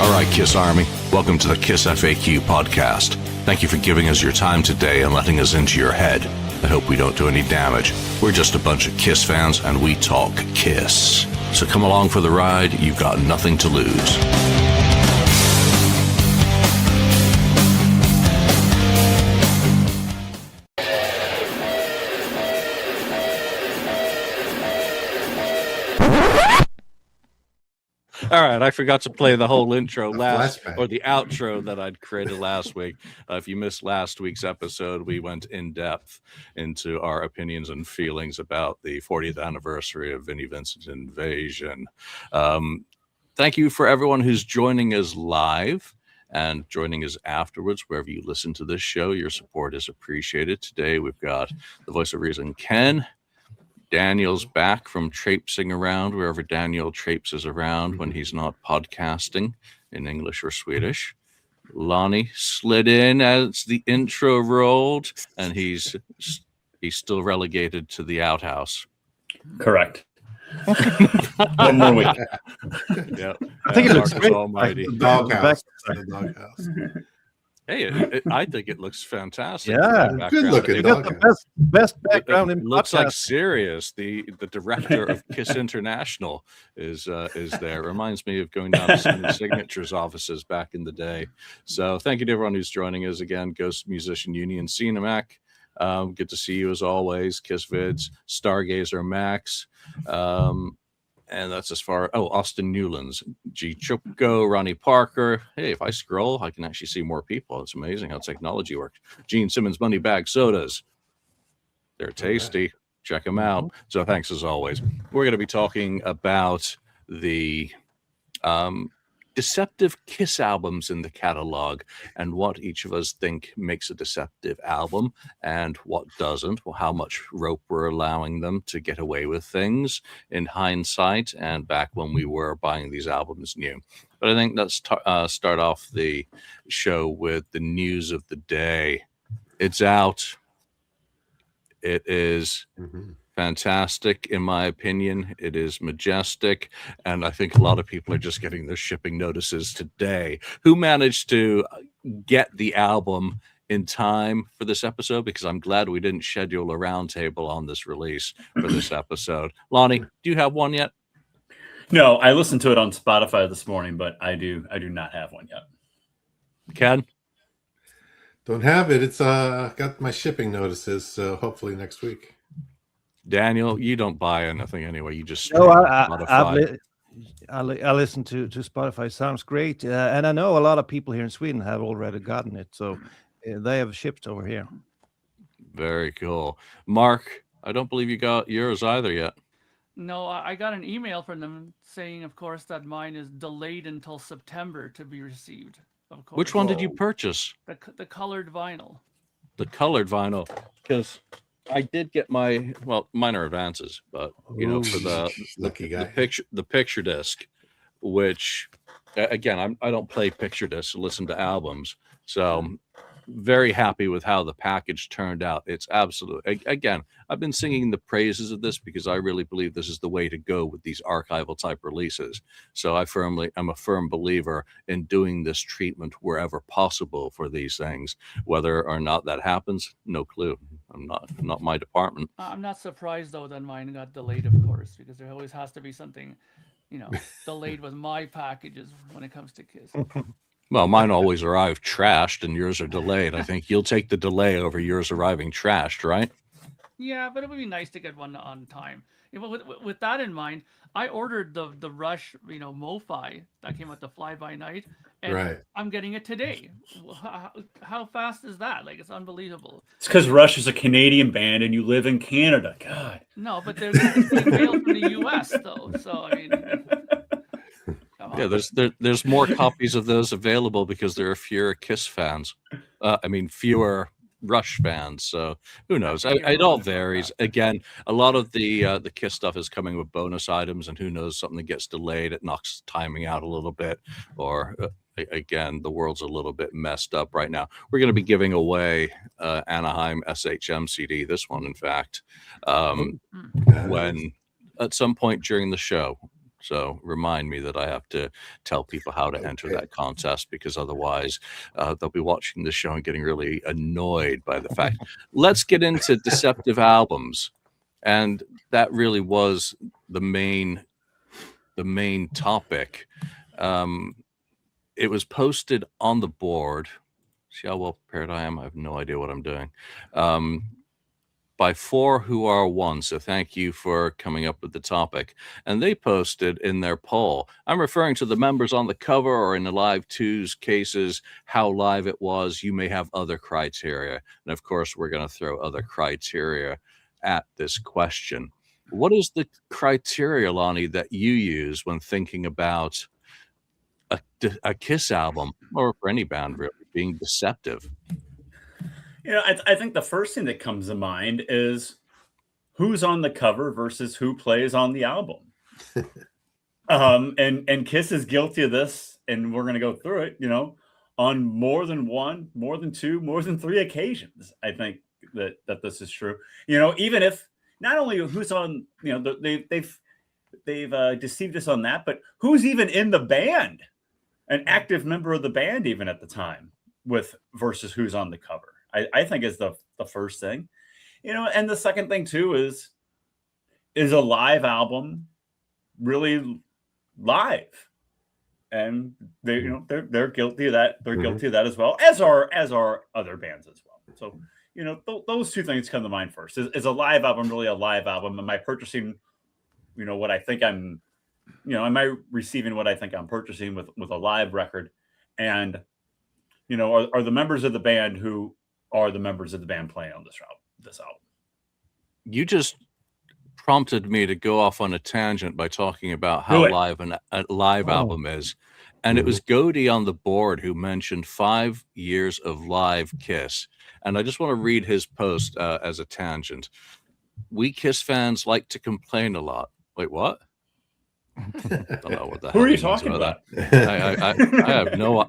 All right, Kiss Army, welcome to the KissFAQ Podcast. Thank you for giving us your time today and letting us into your head. I hope we don't do any damage. We're just a bunch of Kiss fans and we talk Kiss. So come along for the ride. You've got nothing to lose. All right, I forgot to play the whole intro or the outro that I'd created last week. If you missed last week's episode, we went in depth into our opinions and feelings about the 40th anniversary of Vinnie Vincent's Invasion. Thank you for everyone who's joining us live and joining us afterwards, wherever you listen to this show. Your support is appreciated. Today, we've got the voice of reason, Ken. Daniel's back from traipsing around wherever Daniel traipses around when he's not podcasting in English or Swedish. Lonnie slid in as the intro rolled, and he's still relegated to the outhouse. Correct. One more week. Yeah, I think it looks great. Almighty. The doghouse. The doghouse. Hey, I think it looks fantastic. Yeah, good looking. You got the best background in looks podcast. like Sirius, the director of Kiss International, is there. Reminds me of going down to some Signature's offices back in the day. So thank you to everyone who's joining us again. Ghost Musician Union, Cinemac. Good to see you as always. Kiss Vids, Stargazer Max. And that's as far. Oh, Austin Newlands, G. Chupko, Ronnie Parker. Hey, if I scroll, I can actually see more people. It's amazing how technology works. Gene Simmons, Money Bag Sodas. They're tasty. Check them out. So thanks as always. We're going to be talking about the deceptive Kiss albums in the catalog and what each of us think makes a deceptive album and what doesn't, well, how much rope we're allowing them to get away with things in hindsight and back when we were buying these albums new. But I think let's start off the show with the news of the day. It's out. It is fantastic, in my opinion. It is majestic, and I think a lot of people are just getting their shipping notices today. Who managed to get the album in time for this episode? Because I'm glad we didn't schedule a roundtable on this release for this episode. Lonnie, do you have one yet? No, I listened to it on Spotify this morning, but I do not have one yet. Ken? Don't have it. It's got my shipping notices, so hopefully next week. Daniel, you don't buy anything anyway. You just No, I listen to Spotify. Sounds great, and I know a lot of people here in Sweden have already gotten it, so they have shipped over here. Very cool. Mark, I don't believe you got yours either yet. No, I got an email from them saying, of course, that mine is delayed until September to be received. Of course. Which one did you purchase? The colored vinyl. The colored vinyl, because I did get mine are advances, but for the lucky guy. the picture disc, which again, I don't play picture discs, listen to albums, so very happy with how the package turned out. It's absolutely, again, I've been singing the praises of this because I really believe this is the way to go with these archival type releases. So I'm a firm believer in doing this treatment wherever possible for these things. Whether or not that happens, no clue. I'm not my department. I'm not surprised though that mine got delayed, of course, because there always has to be something, delayed with my packages when it comes to Kiss. Well, mine always arrive trashed and yours are delayed. I think you'll take the delay over yours arriving trashed, right? Yeah, but it would be nice to get one on time. With that in mind, I ordered the Rush, MoFi that came with the Fly By Night, and I'm getting it today. How fast is that? Like, it's unbelievable. It's because Rush is a Canadian band and you live in Canada. God. No, but they're being mailed from the U.S. though, so I mean. Yeah, there's more copies of those available because there are fewer Kiss fans. Fewer Rush fans. So who knows? It all varies. Again, a lot of the Kiss stuff is coming with bonus items, and who knows, something gets delayed, it knocks timing out a little bit, or again, the world's a little bit messed up right now. We're going to be giving away Anaheim SHM CD. This one, in fact, when at some point during the show. So remind me that I have to tell people how to enter that contest, because otherwise they'll be watching the show and getting really annoyed by the fact. Let's get into deceptive albums. And that really was the main topic. It was posted on the board. See how well prepared I am? I have no idea what I'm doing. By 4 Who Are One. So thank you for coming up with the topic. And they posted in their poll, I'm referring to the members on the cover, or in the Live 2's cases, how live it was. You may have other criteria. And of course, we're going to throw other criteria at this question. What is the criteria, Lonnie, that you use when thinking about a Kiss album, or for any band really, being deceptive? I think the first thing that comes to mind is who's on the cover versus who plays on the album. And Kiss is guilty of this, and we're going to go through it, on more than one, more than two, more than 3 occasions. I think that this is true. Even if not only who's on, they've deceived us on that, but who's even in the band, an active member of the band, even at the time, with versus who's on the cover. I think is the first thing, and the second thing too is a live album really live, and they're guilty of that. They're guilty of that as well, as are other bands as well. So those 2 things come to mind first. Is a live album really a live album? Am I purchasing, what I think I'm, am I receiving what I think I'm purchasing with a live record? And are the members of the band who are the members of the band playing on this album? You just prompted me to go off on a tangent by talking about how live a live album is. And it was Godey on the board who mentioned 5 years of live Kiss. And I just want to read his post as a tangent. We Kiss fans like to complain a lot. Wait, what? Don't know what the hell Who are you he means talking about? I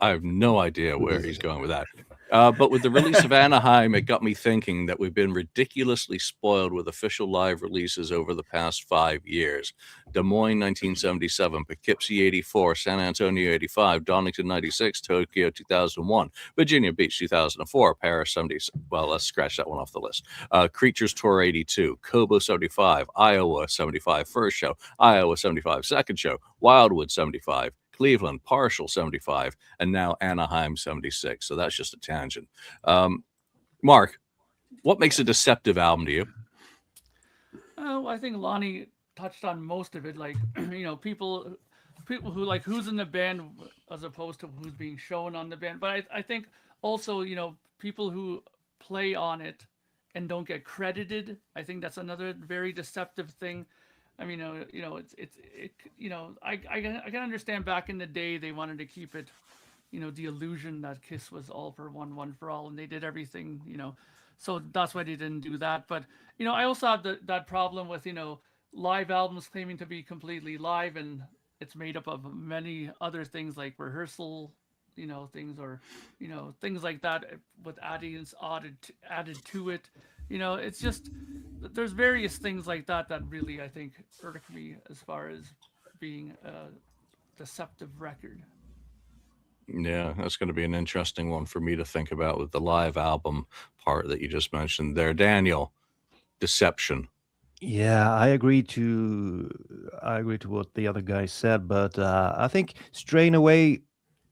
have no idea where he's going with that. But with the release of Anaheim, it got me thinking that we've been ridiculously spoiled with official live releases over the past 5 years. Des Moines 1977, Poughkeepsie 84, San Antonio 85, Donington 96, Tokyo 2001, Virginia Beach 2004, Paris 70. Well, let's scratch that one off the list. Creatures Tour 82, Kobo 75, Iowa 75 first show, Iowa 75 second show, Wildwood 75, Cleveland partial 75, and now Anaheim 76. So that's just a tangent. Mark, what makes a deceptive album to you? I think Lonnie touched on most of it. Like, people who like who's in the band as opposed to who's being shown on the band. But I think also, people who play on it and don't get credited. I think that's another very deceptive thing. I mean, I can understand back in the day they wanted to keep it, the illusion that Kiss was all for one for all, and they did everything, so that's why they didn't do that. But I also have that problem with live albums claiming to be completely live, and it's made up of many other things like rehearsal, things, or things like that with add-ins added to it. It's just there's various things like that really, I think, irk me as far as being a deceptive record. Yeah, that's going to be an interesting one for me to think about with the live album part that you just mentioned there. Daniel, deception. Yeah, I agree to what the other guy said, but I think straying away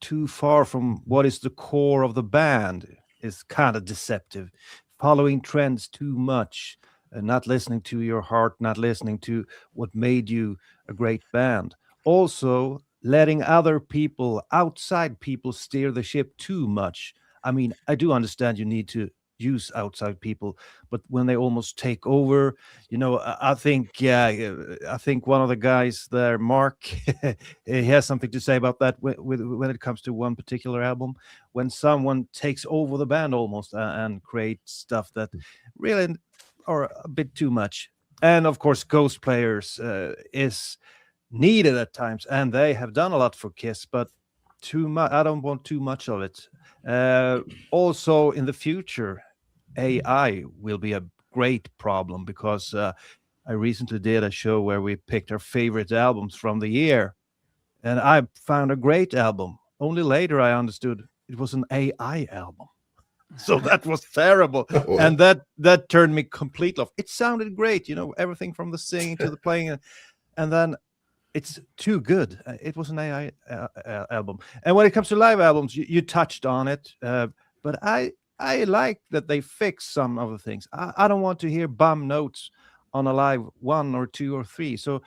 too far from what is the core of the band is kind of deceptive. Following trends too much, and not listening to your heart, not listening to what made you a great band. Also, letting other people, outside people, steer the ship too much. I mean, I do understand you need to use outside people, but when they almost take over, I think one of the guys there, Mark, he has something to say about that when it comes to one particular album, when someone takes over the band almost and creates stuff that really are a bit too much. And of course, ghost players is needed at times, and they have done a lot for Kiss, but too much. I don't want too much of it. Also, in the future, AI will be a great problem because I recently did a show where we picked our favorite albums from the year, and I found a great album. Only later I understood it was an AI album. So that was terrible, Oh, and that turned me completely off. It sounded great, everything from the singing to the playing, and then it's too good. It was an AI album. And when it comes to live albums, you touched on it, but I like that they fix some of the things. I don't want to hear bum notes on a live 1 or 2 or 3. So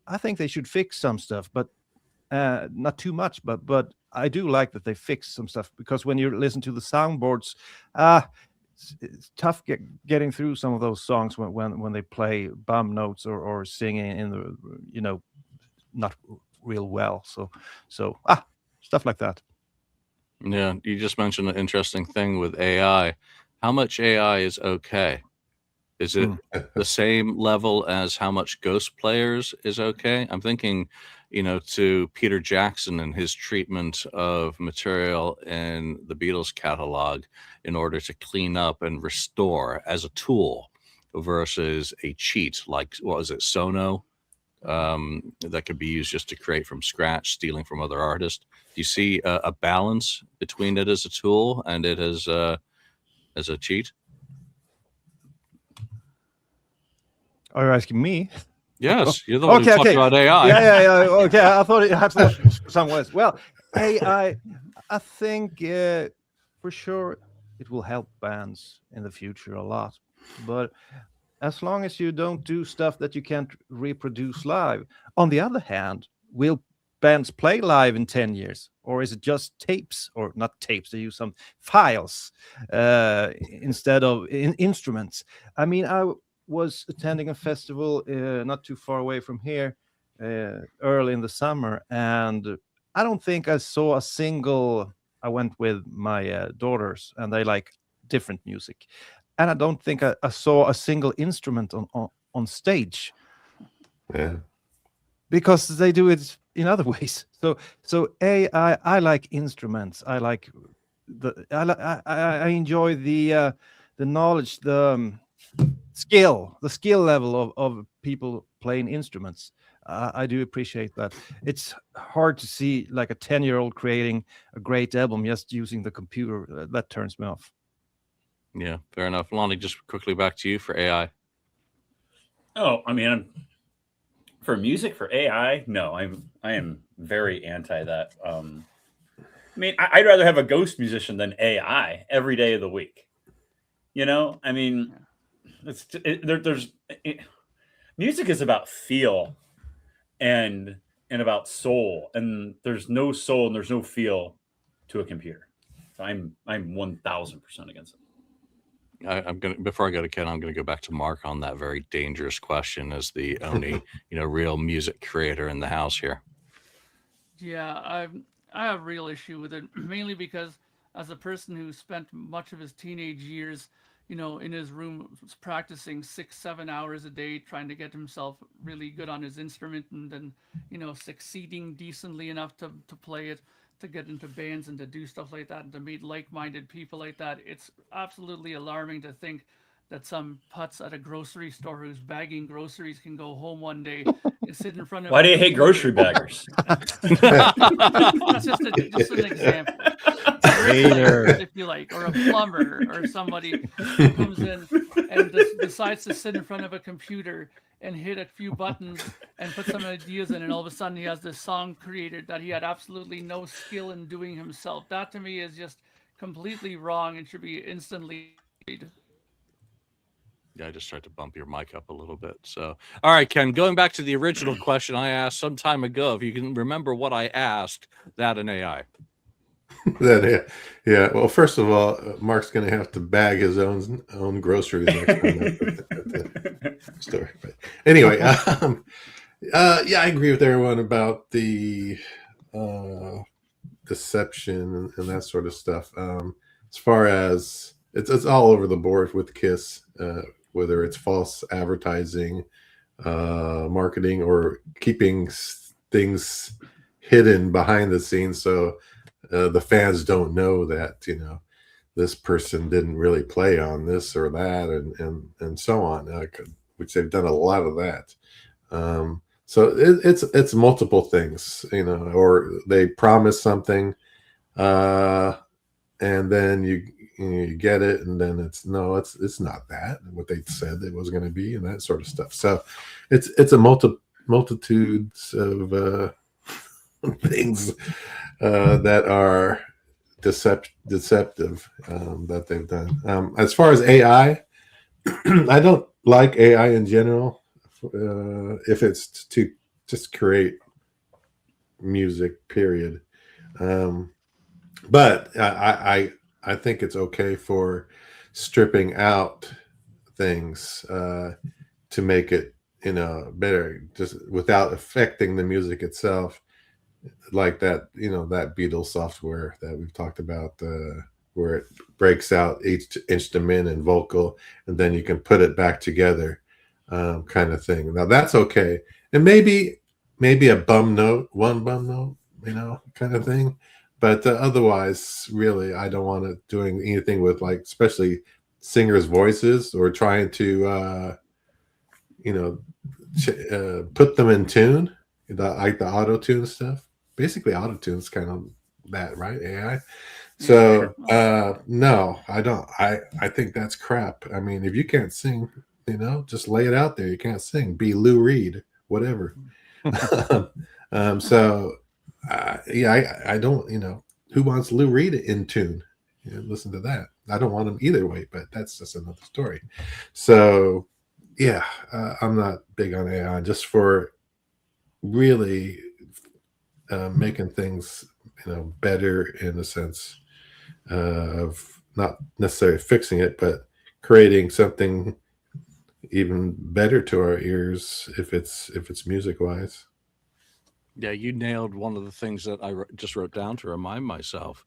I think they should fix some stuff, but not too much. But I do like that they fix some stuff, because when you listen to the soundboards, it's tough getting through some of those songs when they play bum notes or singing in the not real well. So stuff like that. Yeah, you just mentioned an interesting thing with AI. How much AI is okay? Is it the same level as how much Ghost Players is okay? I'm thinking, to Peter Jackson and his treatment of material in the Beatles catalog in order to clean up and restore as a tool versus a cheat, like, what was it, Sono? That could be used just to create from scratch, stealing from other artists. Do you see a balance between it as a tool and it as a cheat? Are you asking me? Yes, you're the one who talked about AI. Yeah. Okay, I thought it had some ways. Well, AI, I think for sure it will help bands in the future a lot, but as long as you don't do stuff that you can't reproduce live. On the other hand, will bands play live in 10 years? Or is it just tapes? Or not tapes, they use some files instead of instruments. I mean, I was attending a festival not too far away from here early in the summer, and I don't think I saw a single. I went with my daughters, and they like different music, and I don't think I saw a single instrument on stage. Yeah. Because they do it in other ways. So I like instruments. I like I enjoy the knowledge, the skill level of people playing instruments. I do appreciate that. It's hard to see like a 10-year-old creating a great album just using the computer. That turns me off. Yeah, fair enough. Lonnie, just quickly back to you for AI. Oh, I mean, for music, for AI, no, I am very anti that. I mean, I'd rather have a ghost musician than AI every day of the week. I mean, music is about feel and about soul, and there's no soul and there's no feel to a computer. So I'm 1000% against it. I'm gonna, before I go to Ken, I'm gonna go back to Mark on that very dangerous question as the only real music creator in the house here. Yeah, I have a real issue with it, mainly because as a person who spent much of his teenage years, in his room practicing 6-7 hours a day, trying to get himself really good on his instrument, and then, succeeding decently enough to play it, to get into bands and to do stuff like that, and to meet like-minded people like that. It's absolutely alarming to think that some putz at a grocery store who's bagging groceries can go home one day and sit in front of. Why do you hate grocery baggers? That's just an example. If you like, or a plumber, or somebody who comes in and decides to sit in front of a computer and hit a few buttons and put some ideas in, and all of a sudden he has this song created that he had absolutely no skill in doing himself. That to me is just completely wrong and should be instantly. Yeah, I just tried to bump your mic up a little bit. So, all right, Ken, going back to the original question I asked some time ago, if you can remember what I asked, that and AI. Yeah. Well, first of all, Mark's going to have to bag his own groceries next time at the store. But anyway, yeah, I agree with everyone about the deception and that sort of stuff. As far as it's all over the board with Kiss, whether it's false advertising, marketing, or keeping things hidden behind the scenes, so the fans don't know that this person didn't really play on this or that, and so on. which they've done a lot of that. So it's multiple things, or they promise something, and then you get it, and then it's not that what they said it was going to be, and that sort of stuff. So it's a multitudes of things that are deceptive that they've done. As far as AI, I don't like AI in general. If it's to just create music, period. But I think it's okay for stripping out things to make it, better, just without affecting the music itself, like that, that Beatles software that we've talked about, where it breaks out each instrument and vocal, and then you can put it back together. Kind of thing. Now that's okay, and maybe one bum note, kind of thing. But otherwise, really, I don't want it doing anything with, like, especially singers' voices, or trying to, put them in tune, like the auto tune stuff. Basically, auto tune's kind of that, right? AI. So no, I don't. I think that's crap. I mean, if you can't sing, just lay it out there. You can't sing. Be Lou Reed, whatever. So, I don't, who wants Lou Reed in tune? Listen to that. I don't want him either way, but that's just another story. So, I'm not big on AI, just for really making things, better, in the sense of not necessarily fixing it, but creating something even better to our ears, if it's music wise. Yeah, you nailed one of the things that I just wrote down to remind myself.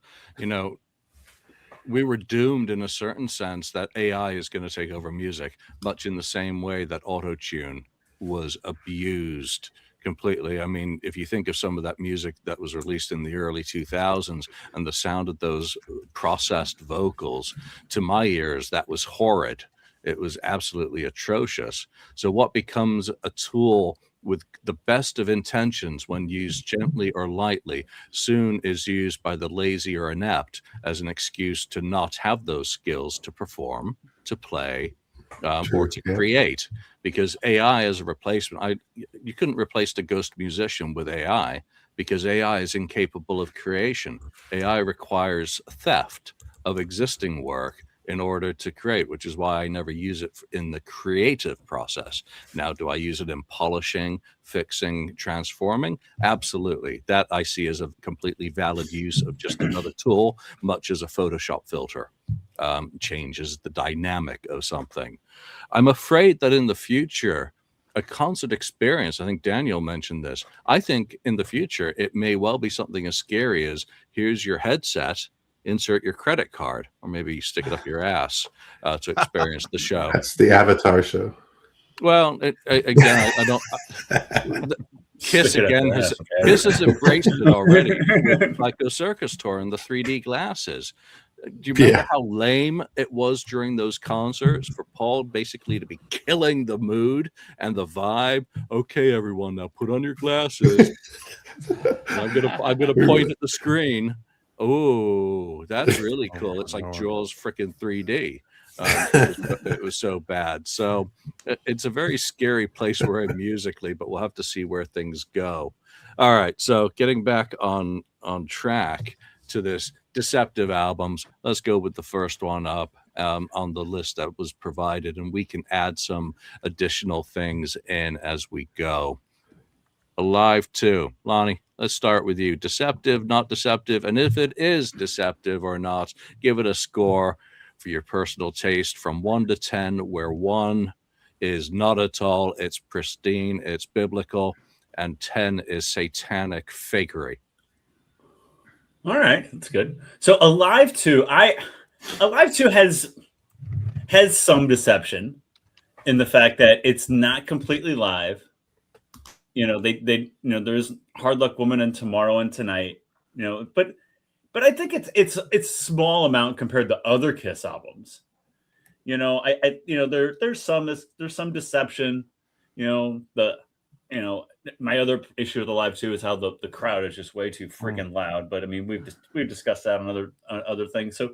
We were doomed in a certain sense that AI is going to take over music, much in the same way that auto-tune was abused completely. I mean, if you think of some of that music that was released in the early 2000s and the sound of those processed vocals, to my ears, that was horrid. It was absolutely atrocious. So what becomes a tool with the best of intentions, when used gently or lightly, soon is used by the lazy or inept as an excuse to not have those skills to perform, to play, or to create. Because AI as a replacement, you couldn't replace the ghost musician with AI, because AI is incapable of creation. AI requires theft of existing work in order to create, which is why I never use it in the creative process. Now, do I use it in polishing, fixing, transforming? Absolutely. That I see as a completely valid use of just another tool, much as a Photoshop filter changes the dynamic of something. I'm afraid that in the future, a concert experience, I think Daniel mentioned this, I think in the future, it may well be something as scary as, here's your headset, insert your credit card, or maybe you stick it up your ass to experience the show. That's the Avatar show. Well, again, I don't. Kiss again Kiss has embraced it already with Psycho Circus tour and the 3D glasses. Do you remember how lame it was during those concerts for Paul basically to be killing the mood and the vibe? Okay, everyone, now put on your glasses. I'm gonna point at the screen. Oh, that's really cool. It's like Jaws freaking 3D. It was so bad. So it's a very scary place we're in musically, but we'll have to see where things go. All right. So getting back on track to this deceptive albums, let's go with the first one up on the list that was provided, and we can add some additional things in as we go. Alive 2. Lonnie, let's start with you. Deceptive, not deceptive, and if it is deceptive or not, give it a score for your personal taste from 1 to 10, where 1 is not at all, it's pristine, it's biblical, and 10 is satanic fakery. All right, that's good. So Alive 2 has some deception in the fact that it's not completely live. They there's Hard Luck Woman and Tomorrow and Tonight, but I think it's small amount compared to other Kiss albums. there's some deception. My other issue with the live 2 is how the crowd is just way too freaking loud. But I mean, we've discussed that on other things. So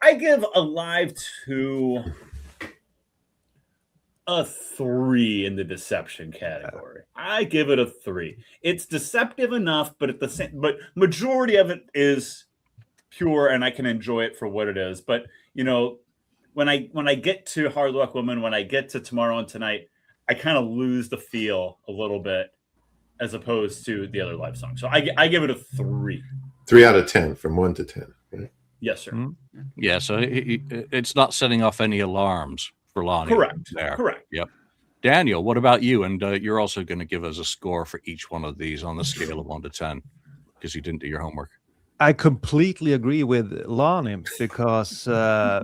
I give a live 2 a 3 in the deception category. I give it a 3. It's deceptive enough, but majority of it is pure, and I can enjoy it for what it is. But when I get to Hard Luck Woman, when I get to Tomorrow and Tonight, I kind of lose the feel a little bit as opposed to the other live songs. So I give it a 3. 3 out of 10 from 1 to 10. Right? Yes, sir. Mm-hmm. Yeah, so it's not setting off any alarms for Lonnie. Correct. There. Correct. Yep. Daniel, what about you? And you're also going to give us a score for each one of these on the scale of 1 to 10 because you didn't do your homework. I completely agree with Lonnie because I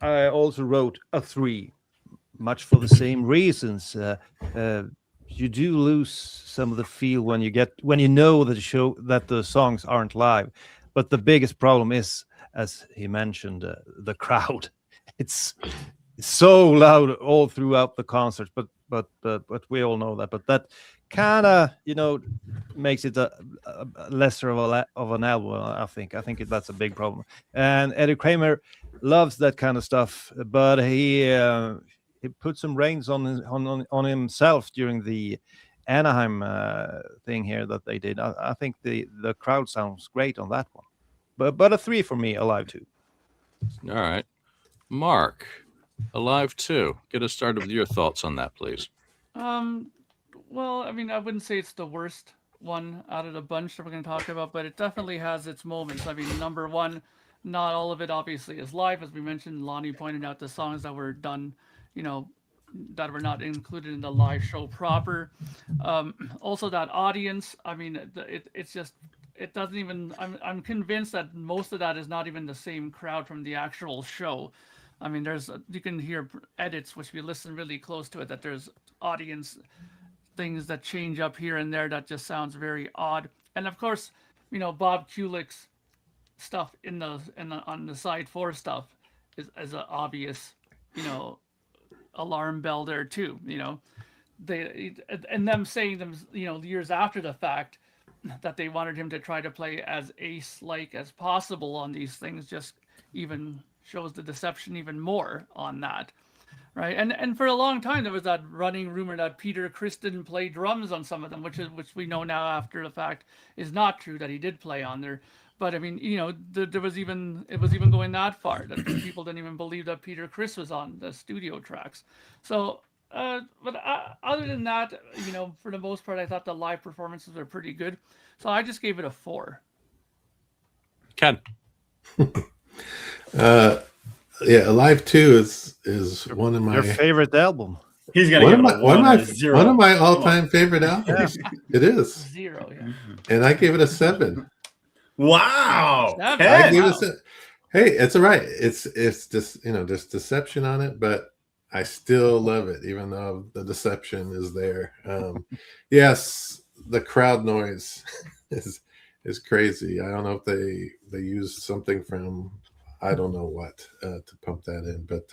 also wrote a 3, much for the same reasons. You do lose some of the feel when you know that the songs aren't live. But the biggest problem is, as he mentioned, the crowd. It's so loud all throughout the concert. But we all know that. But that kind of makes it a lesser of an album. I think that's a big problem. And Eddie Kramer loves that kind of stuff, but he put some reins on himself during the Anaheim thing here that they did. I think the crowd sounds great on that one, but a 3 for me, a live 2. All right, Mark, a live 2. Get us started with your thoughts on that, please. Well, I mean, I wouldn't say it's the worst one out of the bunch that we're going to talk about, but it definitely has its moments. I mean, number one, not all of it obviously is live, as we mentioned. Lonnie pointed out the songs that were done, that were not included in the live show proper. Also, that audience. I mean, it's just, it doesn't even. I'm convinced that most of that is not even the same crowd from the actual show. I mean, you can hear edits, which we listen really close to it, that there's audience things that change up here and there that just sounds very odd. And of course, Bob Kulick's stuff on the side 4 stuff is an obvious, alarm bell there too. They and them saying them, years after the fact that they wanted him to try to play as Ace-like as possible on these things just even shows the deception even more on that. Right, and for a long time there was that running rumor that Peter Criss didn't play drums on some of them, which we know now after the fact is not true, that he did play on there. But I mean, it was even going that far that people didn't even believe that Peter Criss was on the studio tracks. So, but other than that, for the most part, I thought the live performances were pretty good. So I just gave it a 4. Ken. Yeah, Alive 2 is one of my your favorite album. He's gonna give it one of my all-time favorite albums. Yeah. It is 0, yeah. And I gave it a 7. Wow. I gave it a 7. Hey, it's all right. It's just there's deception on it, but I still love it, even though the deception is there. Yes, the crowd noise is crazy. I don't know if they used something from I don't know what to pump that in, but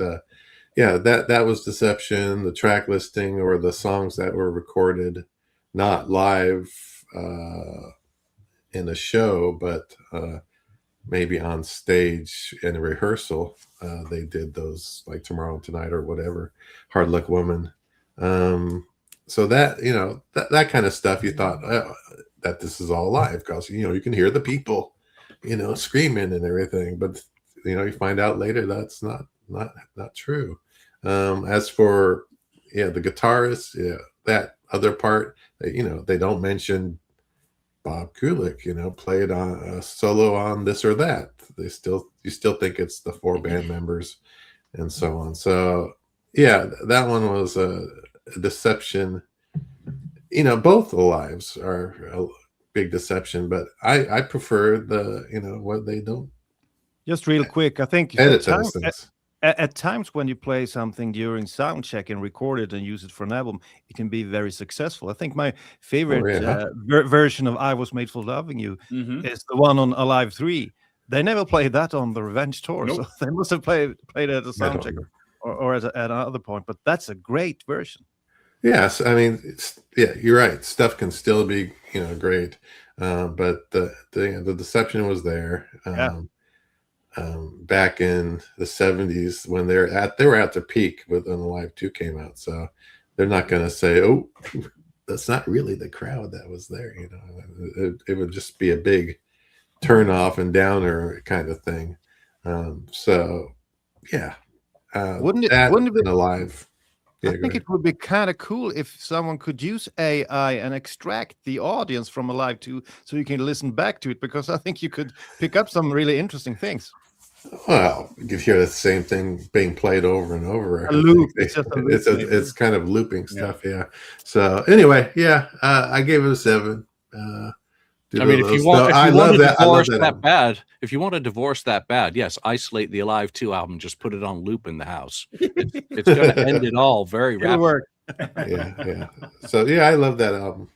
yeah, that was deception. The track listing or the songs that were recorded, not live in a show, but maybe on stage in a rehearsal. They did those like Tomorrow and Tonight or whatever, Hard Luck Woman. So that that kind of stuff, you thought that this is all live because you can hear the people screaming and everything, but you find out later that's not true. As for the guitarist, that other part, they don't mention Bob Kulick, played on a solo on this or that. You still think it's the 4 band members and so on. So yeah, that one was a deception. Both the lives are a big deception, but I prefer the what they don't. Just real quick, I think at times when you play something during sound check and record it and use it for an album, it can be very successful. I think my favorite version of I Was Made for Loving You is the one on Alive 3, They never played that on the Revenge tour, Nope. so they must have played it at a I sound don't check know. or at another point. But that's a great version. Yes, I mean, you're right. Stuff can still be, great, but the deception was there. Back in the 70s when they were at their peak when the Live 2 came out. So they're not going to say, oh, that's not really the crowd that was there. It would just be a big turn off and downer kind of thing. So yeah, Wouldn't it be Alive? Yeah, I think it would be kind of cool if someone could use AI and extract the audience from Alive 2 so you can listen back to it, because I think you could pick up some really interesting things. Well, you can hear the same thing being played over and over. A loop. It's kind of looping stuff. Yeah. So anyway, yeah, I gave it a 7. I mean, if you want to divorce that bad, if you want to divorce that bad, yes, isolate the Alive 2 album, just put it on loop in the house. It's going to end it all very rapidly. Yeah. So yeah, I love that album.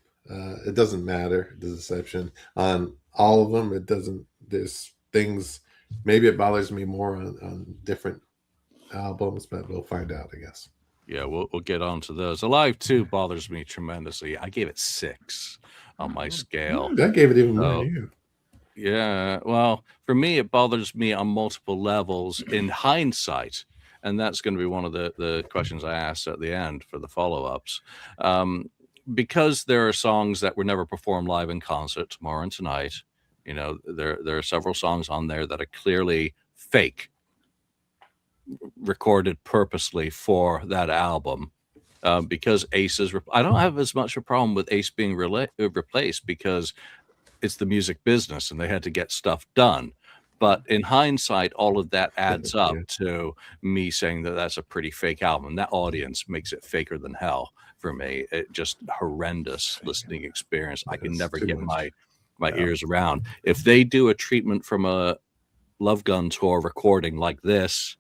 It doesn't matter, the deception on all of them. It doesn't. There's things. Maybe it bothers me more on different albums, but we'll find out, I guess. Yeah, we'll get on to those. Alive 2 bothers me tremendously. I gave it 6 on my scale. I gave it even more than you. Yeah, well, for me, it bothers me on multiple levels in hindsight. And that's going to be one of the questions I asked at the end for the follow-ups. Because there are songs that were never performed live in concert, Tomorrow and Tonight. There are several songs on there that are clearly fake, recorded purposely for that album. Because Ace is, I don't have as much a problem with Ace being replaced because it's the music business and they had to get stuff done. But in hindsight, all of that adds up to me saying that that's a pretty fake album. That audience makes it faker than hell for me. It just horrendous listening experience. I can never get my ears around. If they do a treatment from a Love Gun tour recording like this,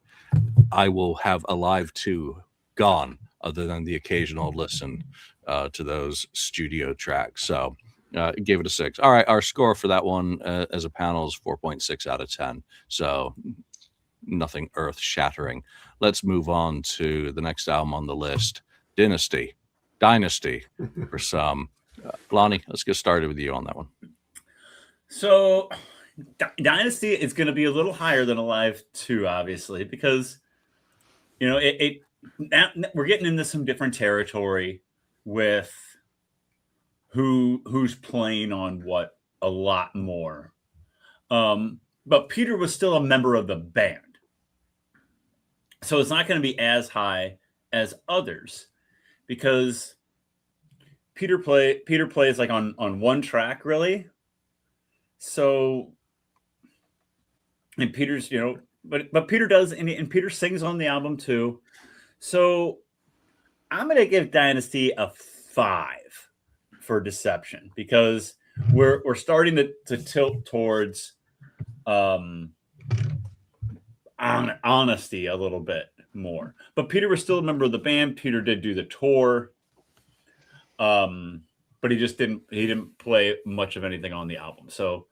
I will have Alive 2 gone, other than the occasional listen to those studio tracks. So gave it a 6. All right, our score for that one as a panel is 4.6 out of 10. So nothing earth-shattering. Let's move on to the next album on the list, Dynasty for some. Lonnie, let's get started with you on that one. So Dynasty is going to be a little higher than Alive 2, obviously, because we're getting into some different territory with who's playing on what a lot more. But Peter was still a member of the band, so it's not going to be as high as others because Peter plays like on one track really. So, and Peter's, but Peter does, and Peter sings on the album too. So I'm going to give Dynasty a 5 for Deception because we're starting to tilt towards honesty a little bit more. But Peter was still a member of the band. Peter did do the tour. But he didn't play much of anything on the album. So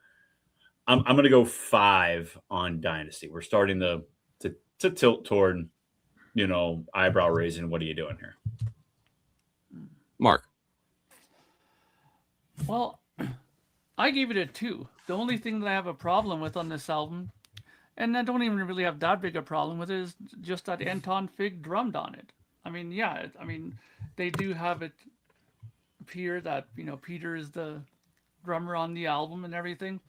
I'm going to go 5 on Dynasty. We're starting to tilt toward, eyebrow raising. What are you doing here? Mark. Well, I gave it a 2. The only thing that I have a problem with on this album, and I don't even really have that big a problem with it, is just that Anton Fig drummed on it. I mean, yeah, they do have it appear that Peter is the drummer on the album and everything,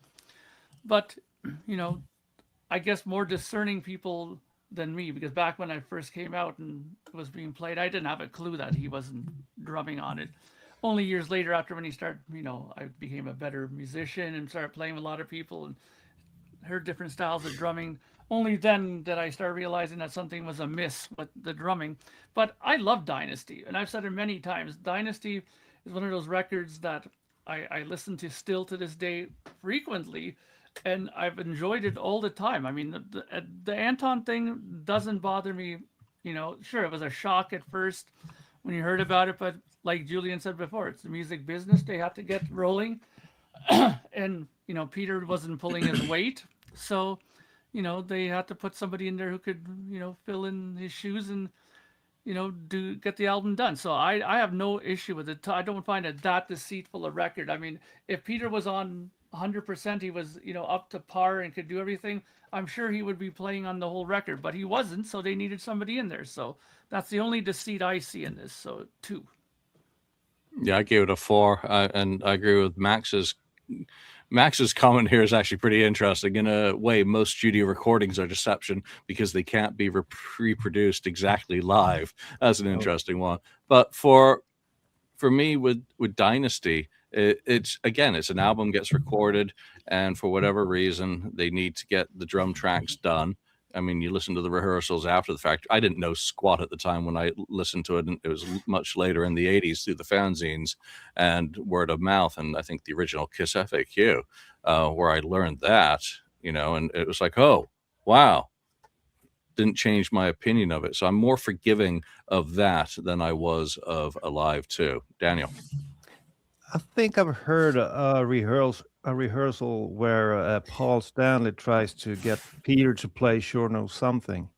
but I guess more discerning people than me, because back when I first came out and it was being played, I didn't have a clue that he wasn't drumming on it. Only years later, after when he started, I became a better musician and started playing with a lot of people and heard different styles of drumming. Only then did I start realizing that something was amiss with the drumming. But I love Dynasty, and I've said it many times. Dynasty is one of those records that I listen to still to this day frequently, and I've enjoyed it all the time. I mean, the Anton thing doesn't bother me. Sure, it was a shock at first when you heard about it, but like Julian said before, it's the music business. They have to get rolling. And, Peter wasn't pulling his weight. So, they had to put somebody in there who could, fill in his shoes and, get the album done. So I have no issue with it. I don't find it that deceitful a record. I mean, if Peter was on 100%, he was, up to par and could do everything, I'm sure he would be playing on the whole record, but he wasn't. So they needed somebody in there. So that's the only deceit I see in this. So 2. Yeah, I gave it a 4, and I agree with Max's comment here is actually pretty interesting. In a way, most studio recordings are deception because they can't be reproduced exactly live. That's an interesting one. But for me with Dynasty, it's an album gets recorded, and for whatever reason they need to get the drum tracks done. I mean, you listen to the rehearsals after the fact. I didn't know squat at the time when I listened to it, and it was much later in the 80s through the fanzines and word of mouth, and I think the original KissFAQ, where I learned that, and it was like, oh, wow. Didn't change my opinion of it. So I'm more forgiving of that than I was of Alive 2. Daniel. I think I've heard a rehearsal where Paul Stanley tries to get Peter to play Sure Knows Something,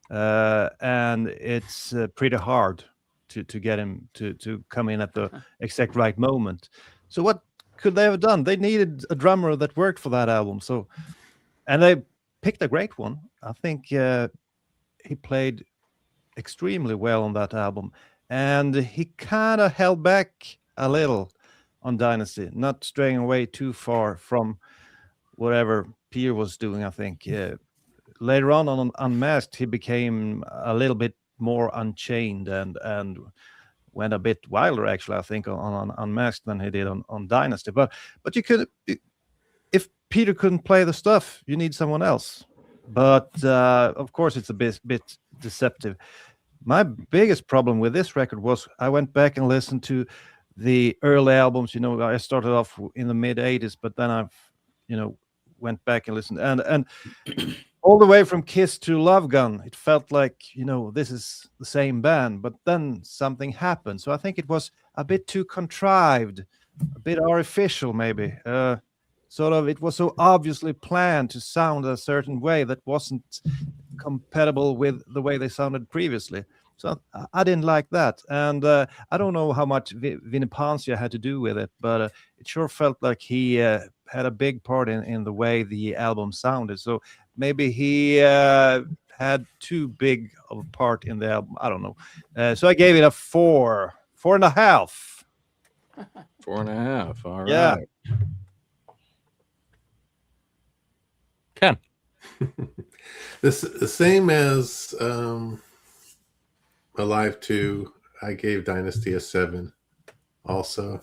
and it's pretty hard to get him to come in at the exact right moment. So what could they have done? They needed a drummer that worked for that album. So, and they picked a great one. I think he played extremely well on that album, and he kind of held back a little on Dynasty, not straying away too far from whatever Peter was doing. I think later on Unmasked, he became a little bit more unchained and went a bit wilder, actually, I think, on Unmasked than he did on Dynasty. But you could, if Peter couldn't play the stuff, you need someone else. But of course, it's a bit deceptive. My biggest problem with this record was I went back and listened to the early albums. I started off in the mid 80s, but then I've, went back and listened, and all the way from Kiss to Love Gun, it felt like, this is the same band, but then something happened. So I think it was a bit too contrived, a bit artificial, maybe. Sort of, it was so obviously planned to sound a certain way that wasn't compatible with the way they sounded previously. So I didn't like that. And I don't know how much Vinnie Poncia had to do with it, but it sure felt like he had a big part in the way the album sounded. So maybe he had too big of a part in the album. I don't know. So I gave it a 4.5. 4.5. All right. Yeah. Ken. The same as Alive 2, I gave Dynasty a 7 also.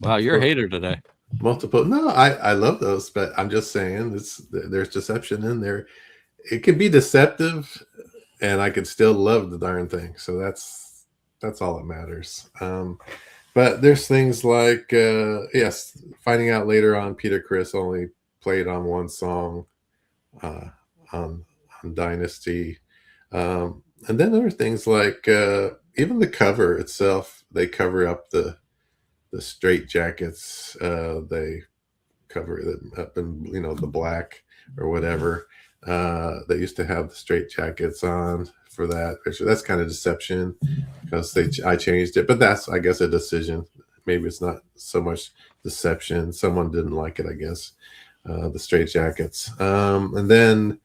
Wow, you're a hater today. Multiple. No, I love those, but I'm just saying there's deception in there. It can be deceptive, and I could still love the darn thing. So that's all that matters. But there's things like yes, finding out later on Peter Criss only played on one song on Dynasty. And then there are things like even the cover itself, they cover up the straight jackets. They cover them up in, the black or whatever. They used to have the straight jackets on for that picture. That's kind of deception because I changed it, but that's, I guess, a decision. Maybe it's not so much deception. Someone didn't like it, I guess, the straight jackets. And then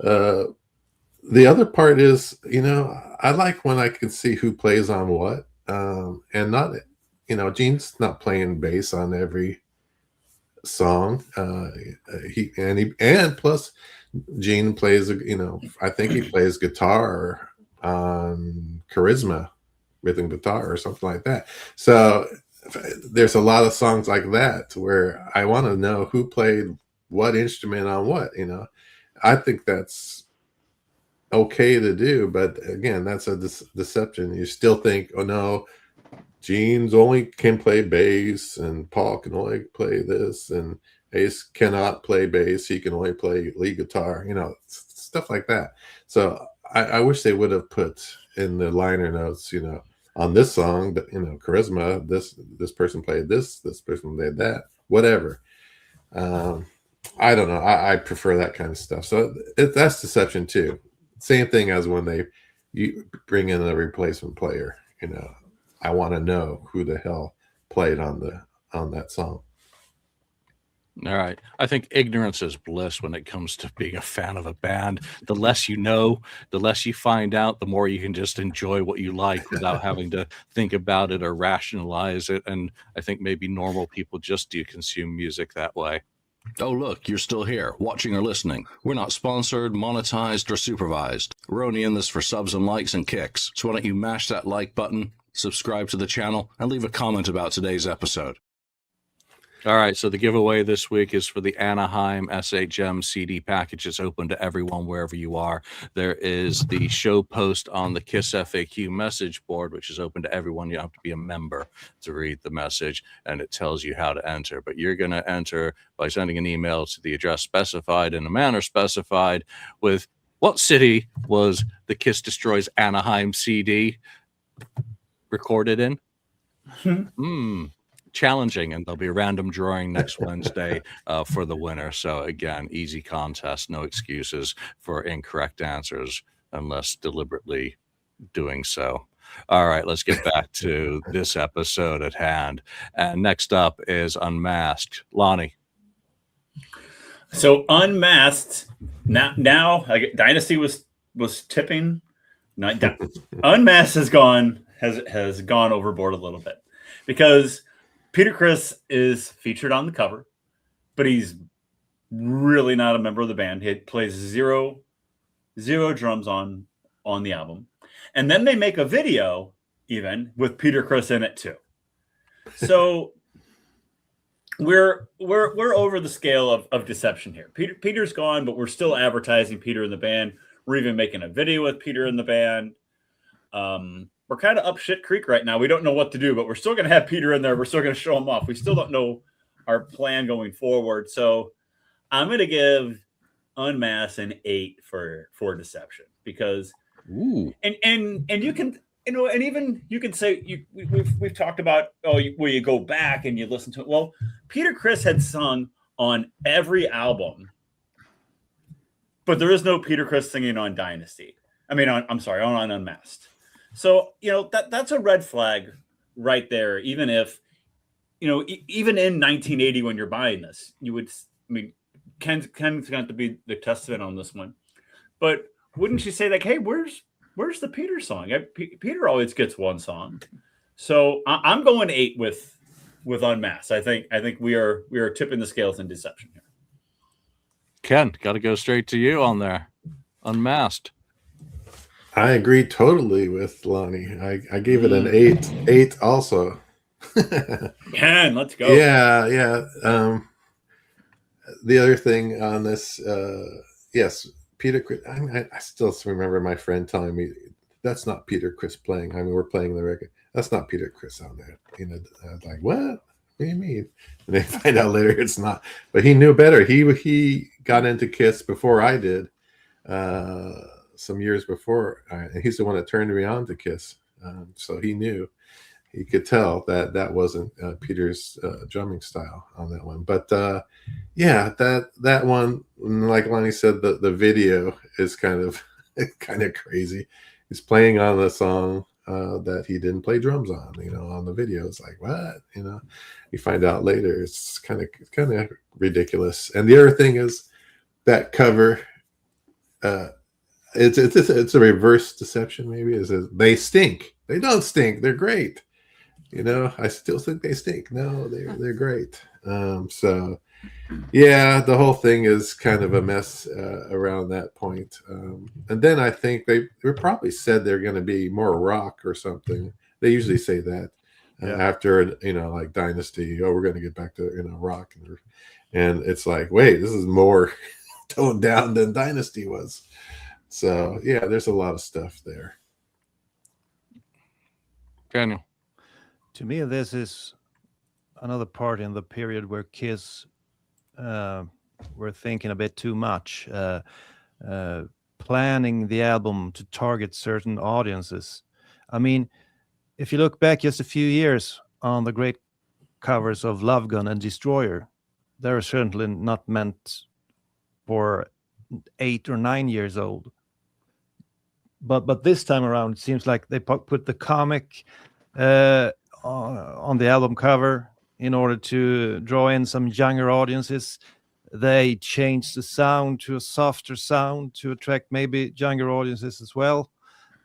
the other part is, I like when I can see who plays on what, and not, Gene's not playing bass on every song. And plus Gene plays, I think he plays guitar on Charisma, rhythm guitar or something like that. So there's a lot of songs like that where I want to know who played what instrument on what, I think that's okay to do, but again, that's a deception. You still think, oh no, Gene's only can play bass and Paul can only play this, and Ace cannot play bass, he can only play lead guitar, stuff like that. So I wish they would have put in the liner notes, on this song, but Charisma, this person played this person played that, whatever. I don't know. I prefer that kind of stuff. So that's deception too. Same thing as when you bring in a replacement player. I want to know who the hell played on that song. All right. I think ignorance is bliss when it comes to being a fan of a band. The less you know, the less you find out, the more you can just enjoy what you like without having to think about it or rationalize it. And I think maybe normal people just do consume music that way. Oh, look, you're still here, watching or listening. We're not sponsored, monetized, or supervised. We're only in this for subs and likes and kicks. So why don't you mash that like button, subscribe to the channel, and leave a comment about today's episode. All right, so the giveaway this week is for the Anaheim SHM CD package. It's open to everyone wherever you are. There is the show post on the KissFAQ message board, which is open to everyone. You have to be a member to read the message, and it tells you how to enter. But you're going to enter by sending an email to the address specified in a manner specified with what city was the Kiss Destroys Anaheim CD recorded in? Challenging, and there'll be a random drawing next Wednesday for the winner. So again, easy contest, no excuses for incorrect answers unless deliberately doing so. All right, let's get back to this episode at hand. And next up is Unmasked. Lonnie. So Unmasked now Dynasty was tipping. Unmasked has gone overboard a little bit because Peter Criss is featured on the cover, but he's really not a member of the band. He plays zero drums on the album. And then they make a video even with Peter Criss in it too. So we're over the scale of deception here. Peter's gone, but we're still advertising Peter in the band. We're even making a video with Peter in the band. We're kind of up shit creek right now. We don't know what to do, but we're still going to have Peter in there. We're still going to show him off. We still don't know our plan going forward. So I'm going to give Unmasked an 8 for deception because, and you can, and even you can say we've talked about where you go back and you listen to it. Well, Peter Criss had sung on every album, but there is no Peter Criss singing on Dynasty. I mean, on Unmasked. So, that's a red flag right there. Even if, even in 1980, when you're buying this, you would, Ken's going to be the testament on this one. But wouldn't you say like, hey, where's the Peter song? Peter always gets one song. So I'm going 8 with Unmasked. I think we are tipping the scales in deception here. Ken, got to go straight to you on there. Unmasked. I agree totally with Lonnie. I gave it an 8 also. Ken, let's go. Yeah. The other thing on this, yes, Peter Criss. I still remember my friend telling me that's not Peter Criss playing. I mean, we're playing the record. That's not Peter Criss on there. I was like, what? What do you mean? And they find out later it's not. But he knew better. He got into Kiss before I did. Some years before, and he's the one that turned me on to Kiss. So he could tell that wasn't Peter's drumming style on that one. But that one, like Lonnie said, the video is kind of crazy. He's playing on the song that he didn't play drums on. On the video, it's like what? You find out later. It's kind of ridiculous. And the other thing is that cover. It's a reverse deception. Maybe they stink. They don't stink. They're great. I still think they stink. No, they're great. So yeah, the whole thing is kind of a mess around that point. And then I think they probably said they're going to be more rock or something. They usually say that after like Dynasty. Oh, we're going to get back to rock, and it's like, wait, this is more toned down than Dynasty was. So yeah, there's a lot of stuff there. Daniel. To me, this is another part in the period where Kiss were thinking a bit too much, planning the album to target certain audiences. I mean, if you look back just a few years on the great covers of Love Gun and Destroyer, they're certainly not meant for 8 or 9 years old. But this time around, it seems like they put the comic on the album cover in order to draw in some younger audiences. They changed the sound to a softer sound to attract maybe younger audiences as well.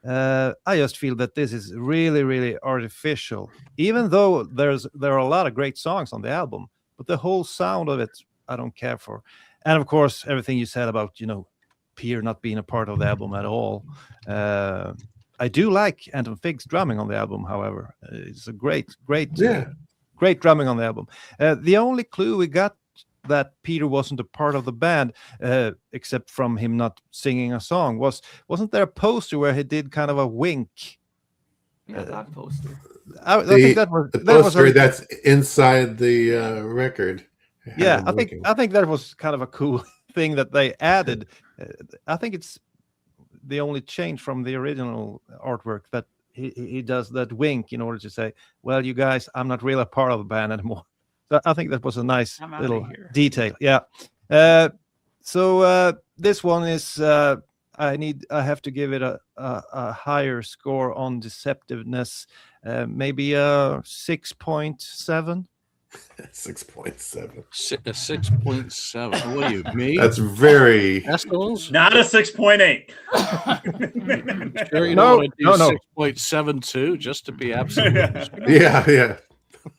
I just feel that this is really, really artificial, even though there are a lot of great songs on the album, but the whole sound of it, I don't care for. And of course, everything you said about, Peter not being a part of the album at all. I do like Anton Fig's drumming on the album, however. It's a great drumming on the album. The only clue we got that Peter wasn't a part of the band, except from him not singing a song, wasn't there a poster where he did kind of a wink? Yeah, that poster. I think that was the poster that's inside the record. Yeah, I think that was kind of a cool thing that they added. I think it's the only change from the original artwork that he does that wink in order to say, well, you guys, I'm not really a part of the band anymore. So I think that was a nice little detail. Yeah. So this one is I have to give it a higher score on deceptiveness, maybe a 6.7. 6.7. 6.7. What are you, me? That's very. Decimals? Not a 6.8. Sure, you don't want to do 6.72 just to be absolute. Yeah.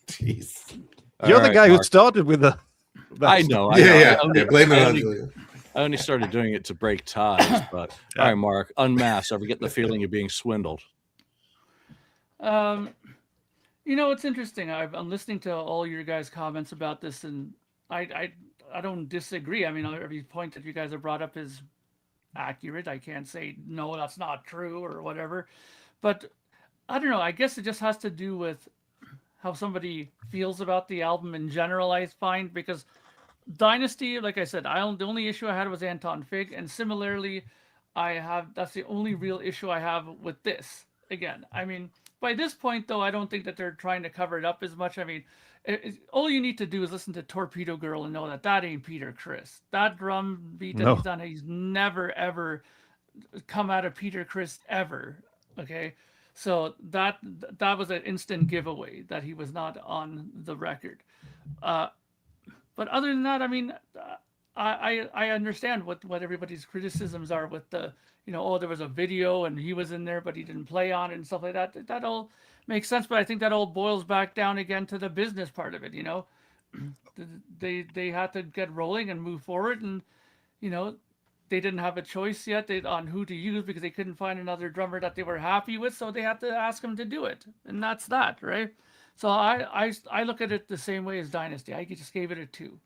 Jeez. You're the guy who started with the. I know. Blame it on Julia. I only started doing it to break ties, but all right, Mark, unmask. Ever get the feeling you're being swindled? It's interesting. I'm listening to all your guys' comments about this, and I don't disagree. I mean, every point that you guys have brought up is accurate. I can't say no, that's not true or whatever. But I don't know. I guess it just has to do with how somebody feels about the album in general, I find, because Dynasty, like I said, the only issue I had was Anton Fig, and similarly, that's the only real issue I have with this. Again, I mean, by this point, though, I don't think that they're trying to cover it up as much. I mean, all you need to do is listen to Torpedo Girl and know that ain't Peter Criss. That drum beat that he's done, he's never, ever come out of Peter Criss ever, okay? So that was an instant giveaway that he was not on the record. But other than that, I mean, I understand what everybody's criticisms are with the, there was a video and he was in there, but he didn't play on it and stuff like that. That all makes sense, but I think that all boils back down again to the business part of it. They had to get rolling and move forward, and they didn't have a choice yet on who to use because they couldn't find another drummer that they were happy with, so they had to ask him to do it, and that's that, right? So I look at it the same way as Dynasty. I just gave it a 2.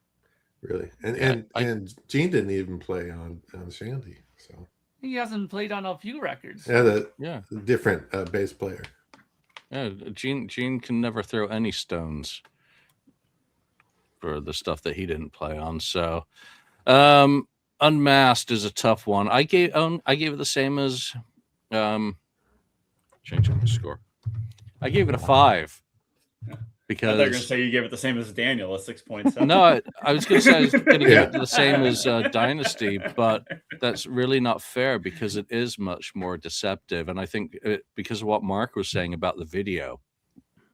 Really, and Gene didn't even play on Shandy, so he hasn't played on a few records. Yeah, different bass player. Yeah, Gene can never throw any stones for the stuff that he didn't play on. So, Unmasked is a tough one. I gave it the same as changing the score. I gave it a 5 because I thought you were going to say you gave it the same as Daniel, a 6.7. No, I was going to say I was going to give it the same as Dynasty, but that's really not fair because it is much more deceptive. And I think because of what Mark was saying about the video,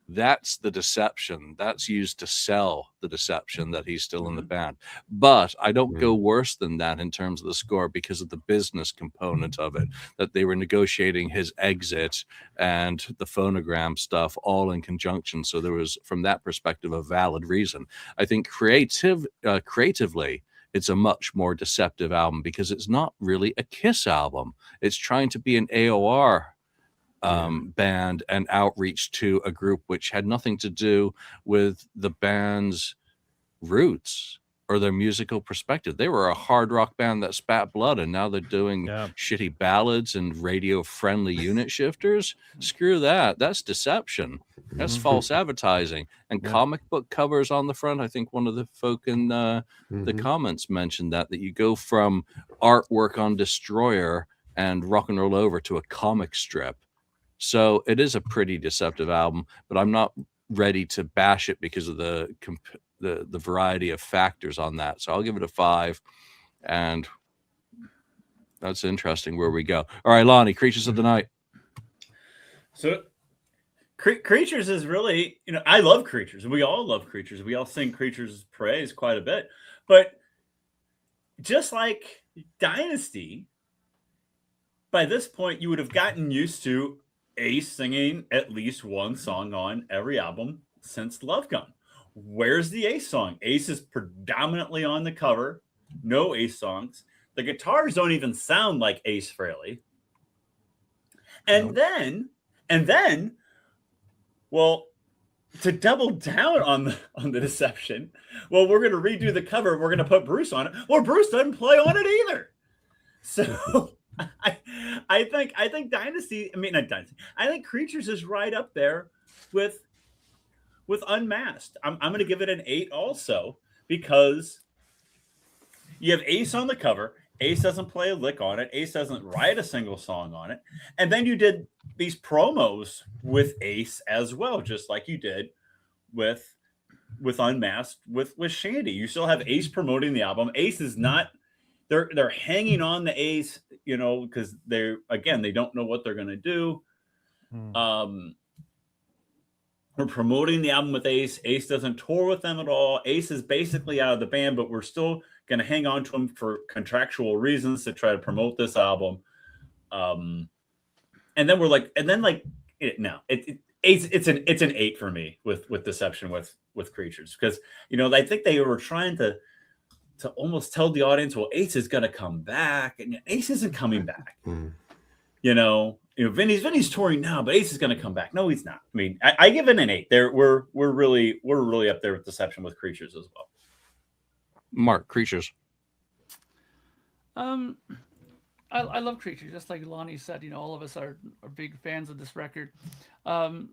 that's the deception. That's used to sell the deception that he's still in the band. But I don't go worse than that in terms of the score because of the business component of it, that they were negotiating his exit and the phonogram stuff all in conjunction. So there was, from that perspective, a valid reason. I think creatively, it's a much more deceptive album because it's not really a Kiss album. It's trying to be an AOR band and outreach to a group which had nothing to do with the band's roots or their musical perspective. They were a hard rock band that spat blood, and now they're doing shitty ballads and radio-friendly unit shifters. Screw that. That's deception. That's false advertising. And comic book covers on the front. I think one of the folk in the comments mentioned that you go from artwork on Destroyer and Rock and Roll Over to a comic strip. So it is a pretty deceptive album, but I'm not ready to bash it because of the the variety of factors on that. So I'll give it a 5, and that's interesting where we go. All right, Lonnie, Creatures of the Night. So Creatures is really, I love Creatures. We all love Creatures. We all sing Creatures' praise quite a bit. But just like Dynasty, by this point, you would have gotten used to Ace singing at least one song on every album since Love Gun. Where's the Ace song? Ace is predominantly on the cover. No Ace songs. The guitars don't even sound like Ace Frehley. And then, well, to double down on the deception, well, we're going to redo the cover. We're going to put Bruce on it. Well, Bruce doesn't play on it either. So I think Dynasty. I mean, not Dynasty. I think Creatures is right up there with Unmasked. I'm going to give it an 8 also, because you have Ace on the cover. Ace doesn't play a lick on it. Ace doesn't write a single song on it. And then you did these promos with Ace as well, just like you did with Unmasked with Shandy. You still have Ace promoting the album. Ace is not, they're hanging on the Ace, because they don't know what they're going to do. We're promoting the album with Ace. Ace doesn't tour with them at all. Ace is basically out of the band, but we're still going to hang on to him for contractual reasons to try to promote this album. And then it's an 8 for me with Deception with Creatures, because I think they were trying to almost tell the audience, well, Ace is going to come back, and Ace isn't coming back. Vinny's touring now, but Ace is going to come back. No, he's not. I mean, I give it an 8. We're really up there with Deception with Creatures as well. Mark, Creatures. I love Creatures, just like Lonnie said. All of us are big fans of this record. The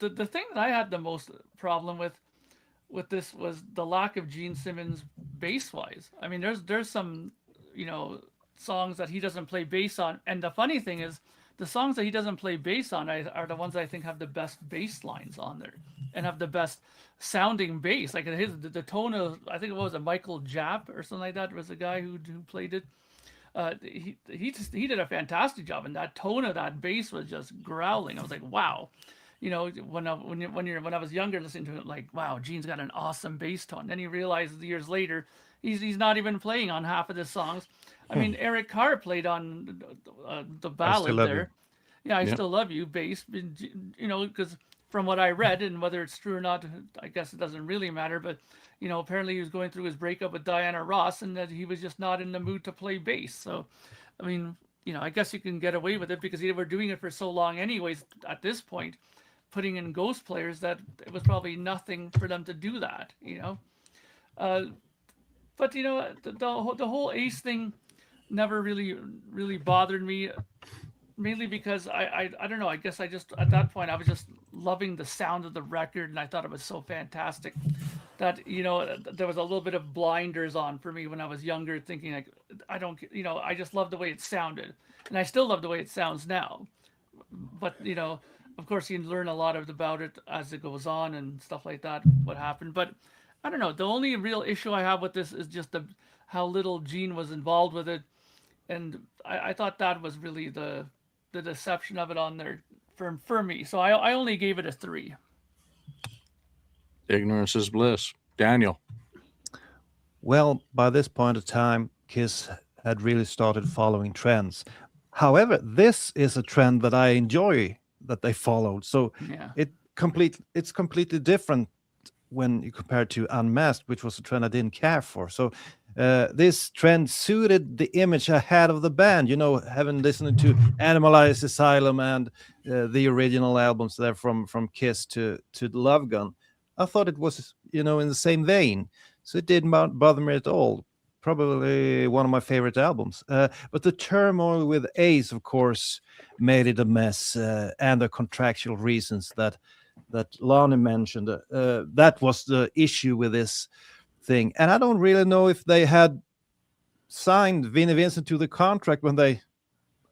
thing that I had the most problem with this was the lack of Gene Simmons bass wise. I mean, there's some songs that he doesn't play bass on, and the funny thing is, the songs that he doesn't play bass on are the ones that I think have the best bass lines on there and have the best sounding bass. Like the tone of, I think it was a Michael Japp or something like that, was the guy who played it. He did a fantastic job, and that tone of that bass was just growling. I was like, wow. When I was younger, listening to it, like, wow, Gene's got an awesome bass tone. Then you realize years later, he's not even playing on half of the songs. I mean, Eric Carr played on the ballad there. Yeah, I Still Love You bass, because from what I read, and whether it's true or not, I guess it doesn't really matter, but apparently he was going through his breakup with Diana Ross, and that he was just not in the mood to play bass. So, I mean, I guess you can get away with it because they were doing it for so long anyways at this point, putting in ghost players, that it was probably nothing for them to do that, But the whole Ace thing never really bothered me, mainly because I don't know. I guess I just, at that point, I was just loving the sound of the record, and I thought it was so fantastic that there was a little bit of blinders on for me when I was younger, thinking like, I just love the way it sounded, and I still love the way it sounds now. But of course, you learn a lot about it as it goes on and stuff like that, what happened. But I don't know. The only real issue I have with this is just how little Gene was involved with it. And I thought that was really the deception of it on there for me. So I only gave it a 3. Ignorance is bliss. Daniel. Well, by this point of time, Kiss had really started following trends. However, this is a trend that I enjoy that they followed. So yeah. It's completely different when you compare to Unmasked, which was a trend I didn't care for. So this trend suited the image I had of the band, having listened to Animalized Asylum and the original albums there from Kiss to Love Gun. I thought it was, in the same vein. So it didn't bother me at all. Probably one of my favorite albums. But the turmoil with Ace, of course, made it a mess, and the contractual reasons that Lonnie mentioned. That was the issue with this thing. And I don't really know if they had signed Vinnie Vincent to the contract when they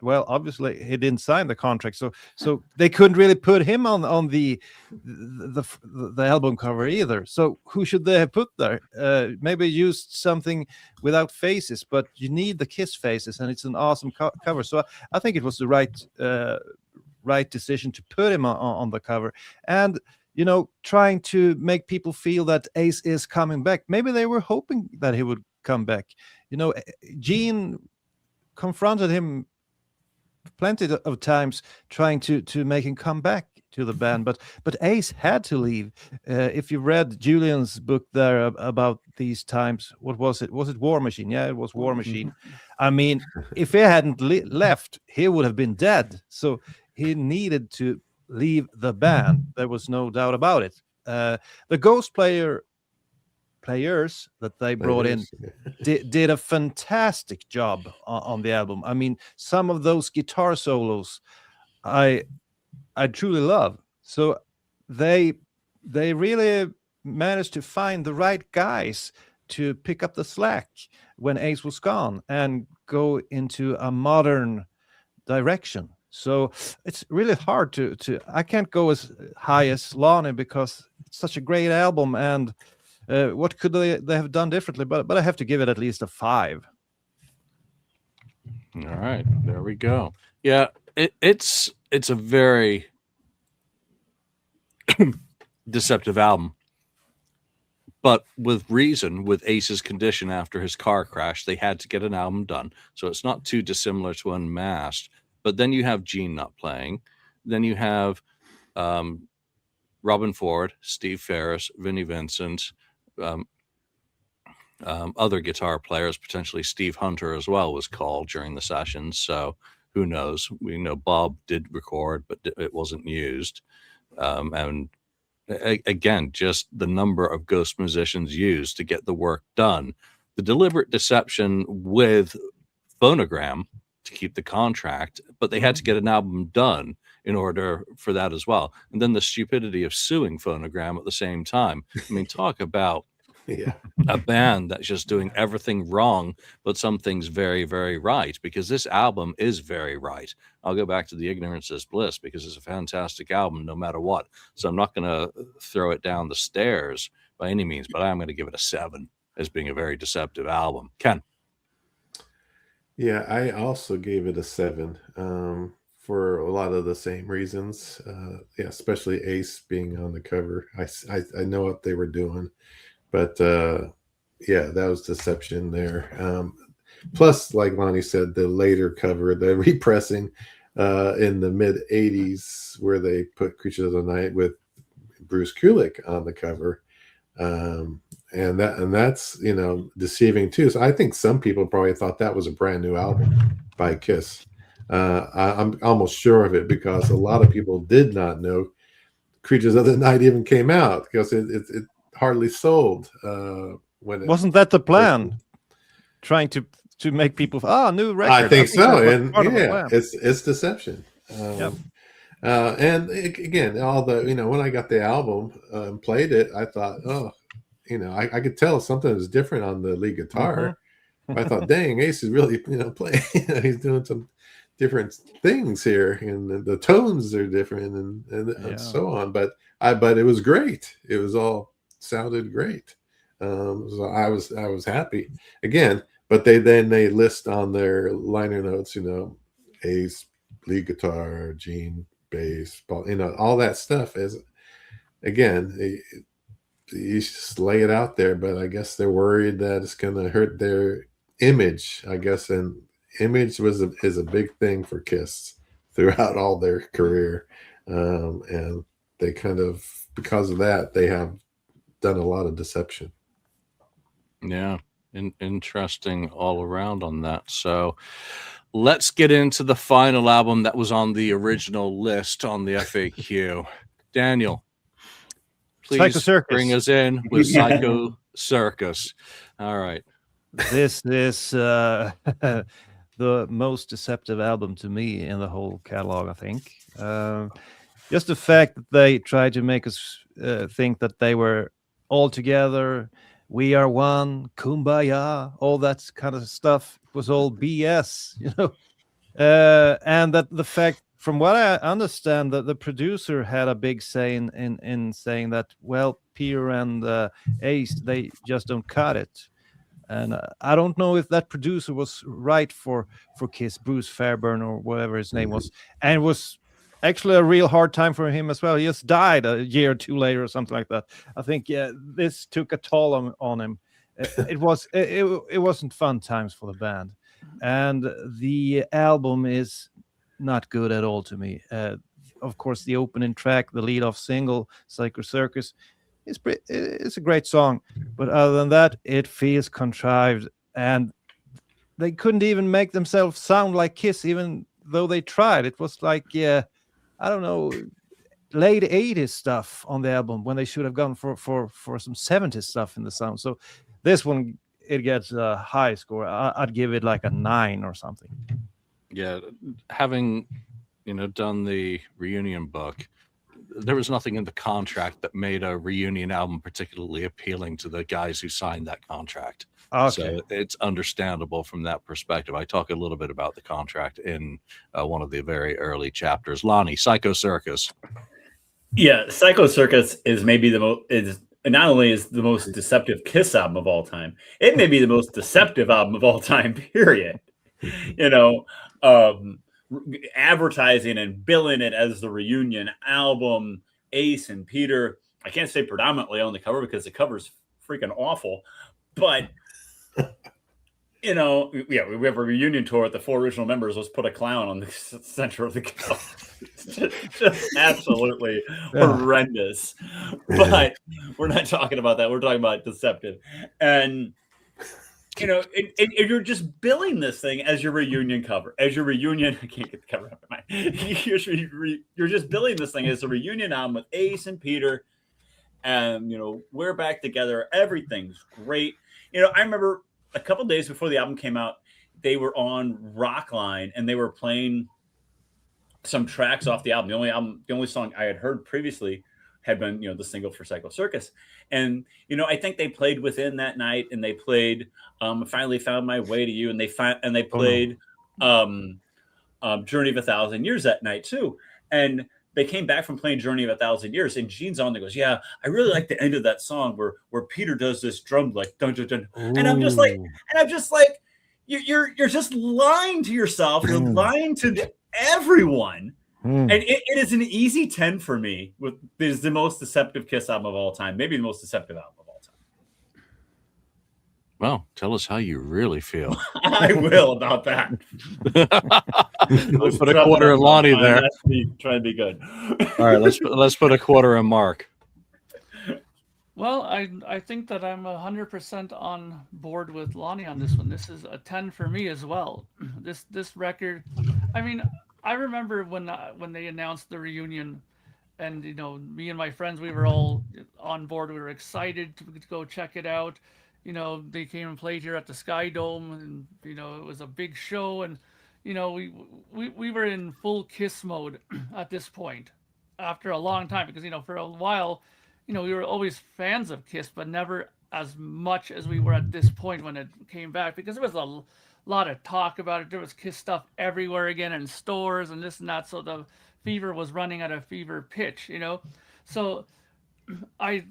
well, obviously he didn't sign the contract, so they couldn't really put him on the album cover either. So who should they have put there? Maybe used something without faces, but you need the Kiss faces, and it's an awesome cover. So I think it was the right decision to put him on the cover, and trying to make people feel that Ace is coming back. Maybe they were hoping that he would come back. Gene confronted him plenty of times trying to make him come back to the band, but Ace had to leave. If you read Julian's book there about these times, what was it? Was it War Machine? Yeah, it was War Machine. I mean, if he hadn't left, he would have been dead. So he needed to leave the band. There was no doubt about it. The Ghost players that they brought in did a fantastic job on the album. I mean, some of those guitar solos I truly love. So they really managed to find the right guys to pick up the slack when Ace was gone and go into a modern direction. So it's really hard to I can't go as high as Lonnie because it's such a great album, and what could they have done differently? But I have to give it at least a 5. All right, there we go. Yeah, it's a very deceptive album, but with reason. With Ace's condition after his car crash, they had to get an album done, so it's not too dissimilar to Unmasked. But then you have Gene not playing. Then you have Robin Ford, Steve Ferris, Vinnie Vincent, other guitar players, potentially Steve Hunter as well was called during the sessions. So who knows? We know Bob did record, but it wasn't used. And again, just the number of Ghost musicians used to get the work done. The deliberate deception with Phonogram to keep the contract, but they had to get an album done in order for that as well. And then the stupidity of suing Phonogram at the same time. I mean, talk about a band that's just doing everything wrong, but some things very, very right, because this album is very right. I'll go back to The Ignorance is Bliss because it's a fantastic album no matter what. So I'm not going to throw it down the stairs by any means, but I'm going to give it a 7 as being a very deceptive album. Ken? Yeah, I also gave it a 7 for a lot of the same reasons. Yeah, especially Ace being on the cover. I know what they were doing, but yeah, that was deception there. Plus, like Lonnie said, the later cover, the repressing in the mid 80s, where they put Creatures of the Night with Bruce Kulick on the cover. And that's deceiving too. So I think some people probably thought that was a brand new album by Kiss. I'm almost sure of it because a lot of people did not know Creatures of the Night even came out because it hardly sold. When wasn't that the plan? Trying to make people new record. I think so, and yeah, it's deception. And again, all the when I got the album and played it, I thought, I could tell something was different on the lead guitar. I thought, dang, Ace is really playing. He's doing some different things here, and the tones are different, and so on. But it was great. It was all sounded great. So I was happy again. But they list on their liner notes, Ace lead guitar, Gene bass, all that stuff is again. You just lay it out there, but I guess they're worried that it's going to hurt their image, I guess. And image is a big thing for Kiss throughout all their career. And they kind of, because of that, they have done a lot of deception. Yeah. Interesting all around on that. So let's get into the final album that was on the original list on the FAQ. Daniel, please bring us in with Psycho Circus. All right. This is the most deceptive album to me in the whole catalog, I think. Just the fact that they tried to make us think that they were all together, we are one, kumbaya, all that kind of stuff. It was all BS, And that the fact, from what I understand, that the producer had a big say in saying that, well, Peter and Ace, they just don't cut it. And I don't know if that producer was right for Kiss, Bruce Fairburn or whatever his name was, and it was actually a real hard time for him as well. He just died a year or two later or something like that. I think this took a toll on him. It wasn't fun times for the band, and the album is not good at all to me. Of course, the opening track, the lead-off single, Psycho Circus, it's a great song, but other than that, it feels contrived, and they couldn't even make themselves sound like Kiss, even though they tried. It was like, I don't know, late 80s stuff on the album when they should have gone for some 70s stuff in the sound. So this one, it gets a high score. I'd give it like a 9 or something. Yeah, having done the reunion book, there was nothing in the contract that made a reunion album particularly appealing to the guys who signed that contract. Okay. So it's understandable from that perspective. I talk a little bit about the contract in one of the very early chapters. Lonnie, Psycho Circus. Yeah, Psycho Circus is maybe not only is the most deceptive Kiss album of all time, it may be the most deceptive album of all time, period. Advertising and billing it as the reunion album, Ace and Peter, I can't say predominantly on the cover because the cover's freaking awful, but we have a reunion tour with the 4 original members. Let's put a clown on the center of the cover. just absolutely horrendous. But we're not talking about that. We're talking about deceptive. And you're just billing this thing as your reunion cover, I can't get the cover up in mind. You're just billing this thing as a reunion album with Ace and Peter, and we're back together. Everything's great. I remember a couple days before the album came out, they were on Rockline and they were playing some tracks off the album. The only song I had heard previously had been, the single for Psycho Circus. And, I think they played Within that night, and they played Finally Found My Way to You, and they played Journey of a Thousand Years that night too. And they came back from playing Journey of a Thousand Years, and Gene's on there goes, yeah, I really like the end of that song where Peter does this drum like dun dun dun. And I'm just like, you're just lying to yourself. You're lying to everyone. And it is an easy 10 for me. It is the most deceptive Kiss album of all time, maybe the most deceptive album of all time. Well, tell us how you really feel. I will about that. Let's put a quarter in Lonnie there. Try to be good. All right, let's put a quarter in Mark. Well, I think that I'm 100% on board with Lonnie on this one. This is a 10 for me as well. This record, I mean, I remember when they announced the reunion, and me and my friends, we were all on board. We were excited to go check it out. They came and played here at the Sky Dome, and it was a big show, and we were in full Kiss mode at this point after a long time, because for a while, we were always fans of Kiss, but never as much as we were at this point when it came back, because there was a lot of talk about it. There was Kiss stuff everywhere again in stores and this and that. So the fever was running at a fever pitch, So I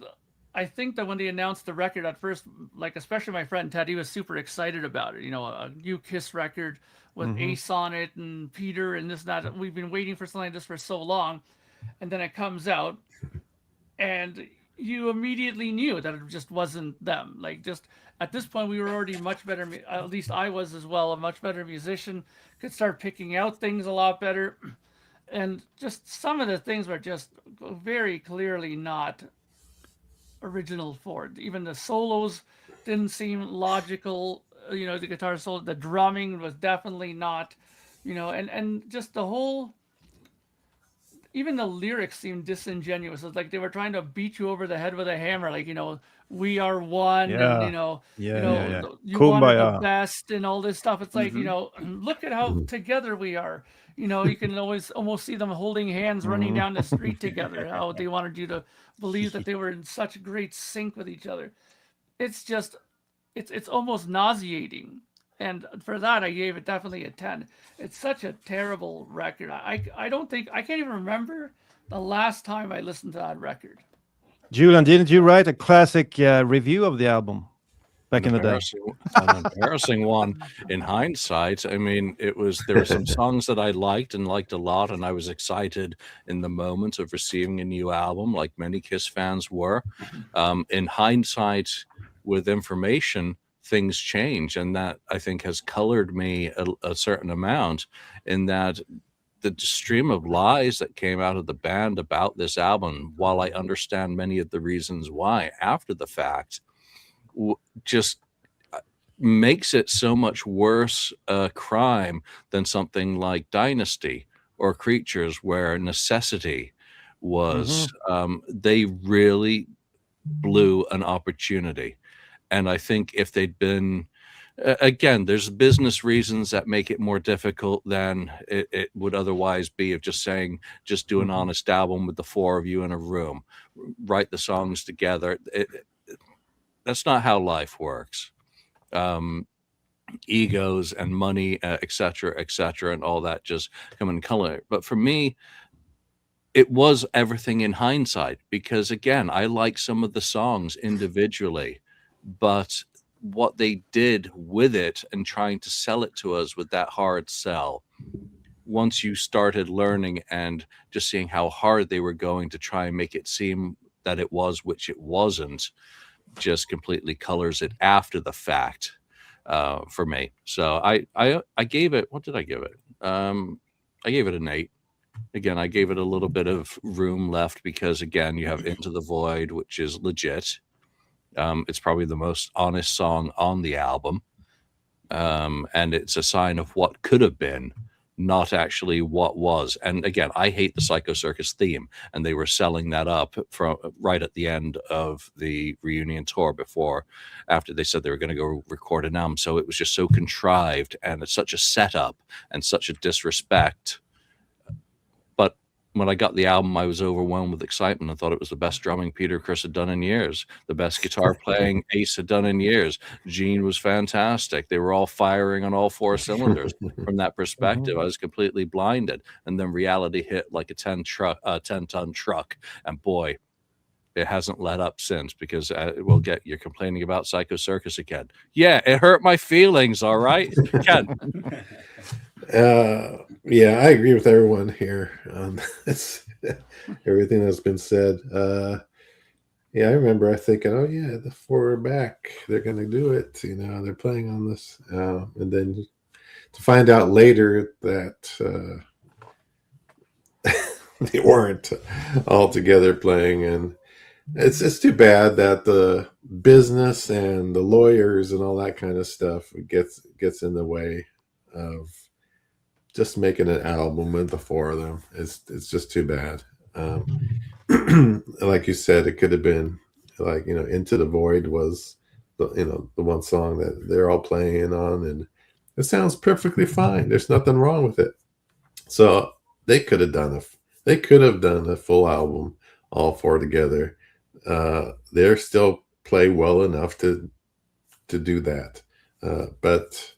think that when they announced the record at first, like especially my friend Ted, he was super excited about it. A new Kiss record with Ace on it and Peter and this and that. We've been waiting for something like this for so long, and then it comes out, and you immediately knew that it just wasn't them. Like, just at this point, we were already much better. At least I was as well, a much better musician, could start picking out things a lot better. And just some of the things were just very clearly not original Ford. Even the solos didn't seem logical. The guitar solo, the drumming was definitely not, and just the whole, even the lyrics seemed disingenuous. It's like they were trying to beat you over the head with a hammer, like, we are one, and you wanted the best and all this stuff. It's like, look at how together we are. You can almost see them holding hands running down the street together, how they wanted you to believe that they were in such great sync with each other. It's just, it's almost nauseating And for that, I gave it definitely a 10. It's such a terrible record. I don't think, I can't even remember the last time I listened to that record. Julian, didn't you write a classic review of the album back in the day? An embarrassing one in hindsight. I mean, there were some songs that I liked a lot, and I was excited in the moment of receiving a new album, like many Kiss fans were. In hindsight, with information, things change, and that I think has colored me a certain amount, in that the stream of lies that came out of the band about this album, while I understand many of the reasons why after the fact, just makes it so much worse a crime than something like Dynasty or Creatures, where necessity was, they really blew an opportunity. And I think if they'd been, again, there's business reasons that make it more difficult than it would otherwise be, of just saying, just do an honest album with the four of you in a room, write the songs together. That's not how life works. Egos and money, et cetera, and all that just come in color. But for me, it was everything in hindsight, because again, I like some of the songs individually, but what they did with it and trying to sell it to us with that hard sell, once you started learning and just seeing how hard they were going to try and make it seem that it was, which it wasn't, just completely colors it after the fact, for me. So I gave it, what did I give it? I gave it an 8. Again, I gave it a little bit of room left because, again, you have Into the Void, which is legit. It's probably the most honest song on the album. And it's a sign of what could have been, not actually what was. And again, I hate the Psycho Circus theme, and they were selling that up from right at the end of the reunion tour, after they said they were going to go record an album. So it was just so contrived, and it's such a setup and such a disrespect. But when I got the album, I was overwhelmed with excitement. I thought it was the best drumming Peter Criss had done in years, the best guitar playing Ace had done in years. Gene was fantastic. They were all firing on all 4 cylinders. From that perspective, I was completely blinded. And then reality hit like a 10-ton truck. And boy, it hasn't let up since, because you're complaining about Psycho Circus again. Yeah, it hurt my feelings, all right? Ken. Yeah, I agree with everyone here on everything that's been said. Yeah, I remember thinking, oh yeah, the 4 are back. They're going to do it. They're playing on this. And then to find out later that they weren't all together playing. And it's too bad that the business and the lawyers and all that kind of stuff gets in the way of just making an album with the 4 of them. It's just too bad. Like you said, it could have been like, Into the Void was the one song that they're all playing on, and it sounds perfectly fine. There's nothing wrong with it. So they could have done a full album, all 4 together. They're still play well enough to do that. But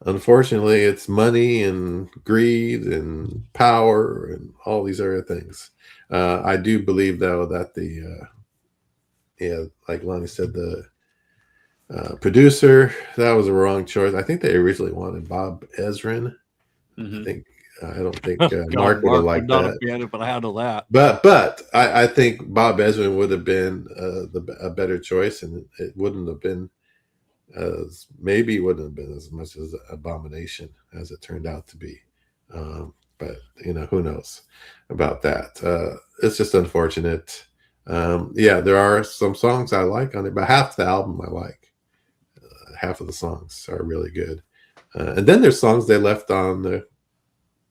unfortunately, it's money and greed and power and all these other things. I do believe, though, that like Lonnie said, the producer, that was a wrong choice. I think they originally wanted Bob Ezrin. I don't think Mark would have liked that. But I handle that. But I think Bob Ezrin would have been a better choice, and it wouldn't have been maybe wouldn't have been as much as Abomination as it turned out to be. But who knows about that. It's just unfortunate. Yeah, there are some songs I like on it, but half the album I like. Half of the songs are really good. And then there's songs they left on the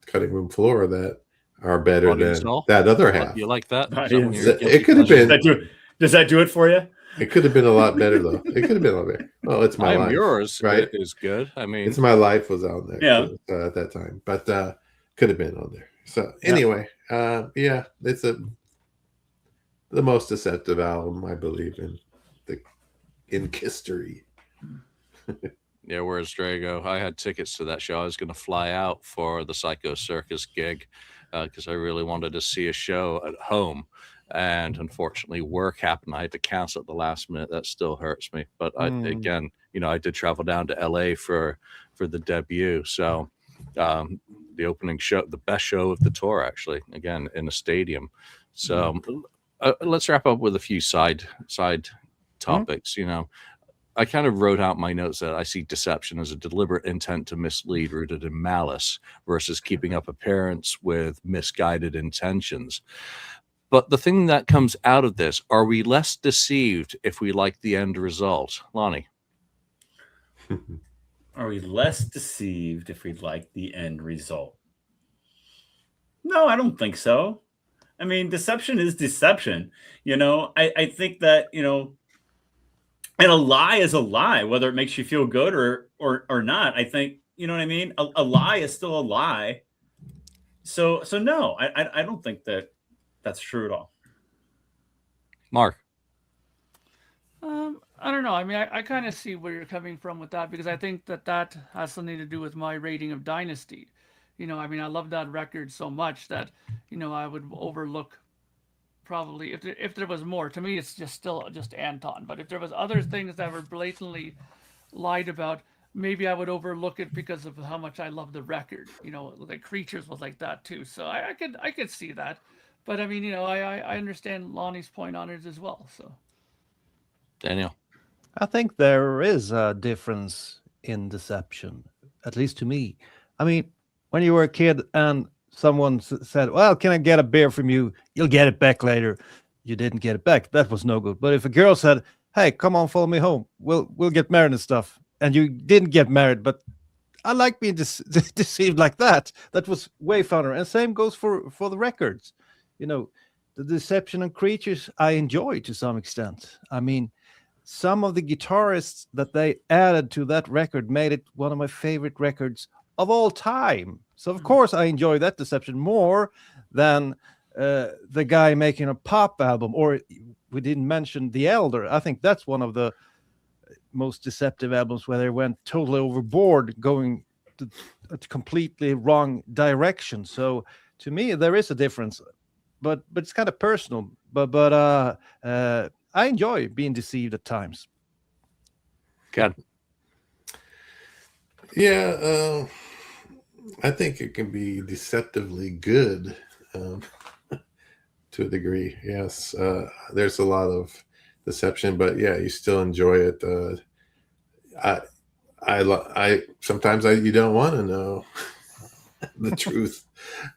cutting room floor that are better than that other half. You like that? It could have been. Does that do it for you? It could have been a lot better, though. It could have been a lot better. Well, It's My Life. Yours, right? Is good. I mean, It's My Life was on there, yeah, at that time, but could have been on there. So anyway, yeah, it's the most deceptive album, I believe, in KISStory. Yeah, where's Drago? I had tickets to that show. I was going to fly out for the Psycho Circus gig because I really wanted to see a show at home. And unfortunately, work happened. I had to cancel at the last minute. That still hurts me. But again, I did travel down to LA for the debut. So the opening show, the best show of the tour, actually, again, in a stadium. So let's wrap up with a few side topics. I kind of wrote out my notes that I see deception as a deliberate intent to mislead rooted in malice versus keeping up appearance with misguided intentions. But the thing that comes out of this, are we less deceived if we like the end result? Lonnie? Are we less deceived if we like the end result? No, I don't think so. I mean, deception is deception. I think that, and a lie is a lie, whether it makes you feel good or not. I think, you know what I mean? A lie is still a lie. So no, I don't think that's true at all. Mark? I don't know. I mean, I kind of see where you're coming from with that, because I think that has something to do with my rating of Dynasty. I mean, I love that record so much that, I would overlook probably if there was more. To me, it's just Anton. But if there was other things that were blatantly lied about, maybe I would overlook it because of how much I love the record. Like Creatures was like that too. So I could see that. But I mean, I understand Lonnie's point on it as well. So Daniel? I think there is a difference in deception, at least to me. I mean, when you were a kid and someone said, well, can I get a beer from you? You'll get it back later. You didn't get it back. That was no good. But if a girl said, hey, come on, follow me home. We'll get married and stuff. And you didn't get married, but I like being deceived like that. That was way funner. And same goes for the records. The deception and Creatures I enjoy to some extent. I mean, some of the guitarists that they added to that record made it one of my favorite records of all time. So of course I enjoy that deception more than the guy making a pop album. Or we didn't mention The Elder. I think that's one of the most deceptive albums where they went totally overboard, going to a completely wrong direction. So to me, there is a difference, but it's kind of personal. But I enjoy being deceived at times. Ken? Yeah, I think it can be deceptively good to a degree. Yes, there's a lot of deception, but yeah, you still enjoy it. I sometimes you don't want to know the truth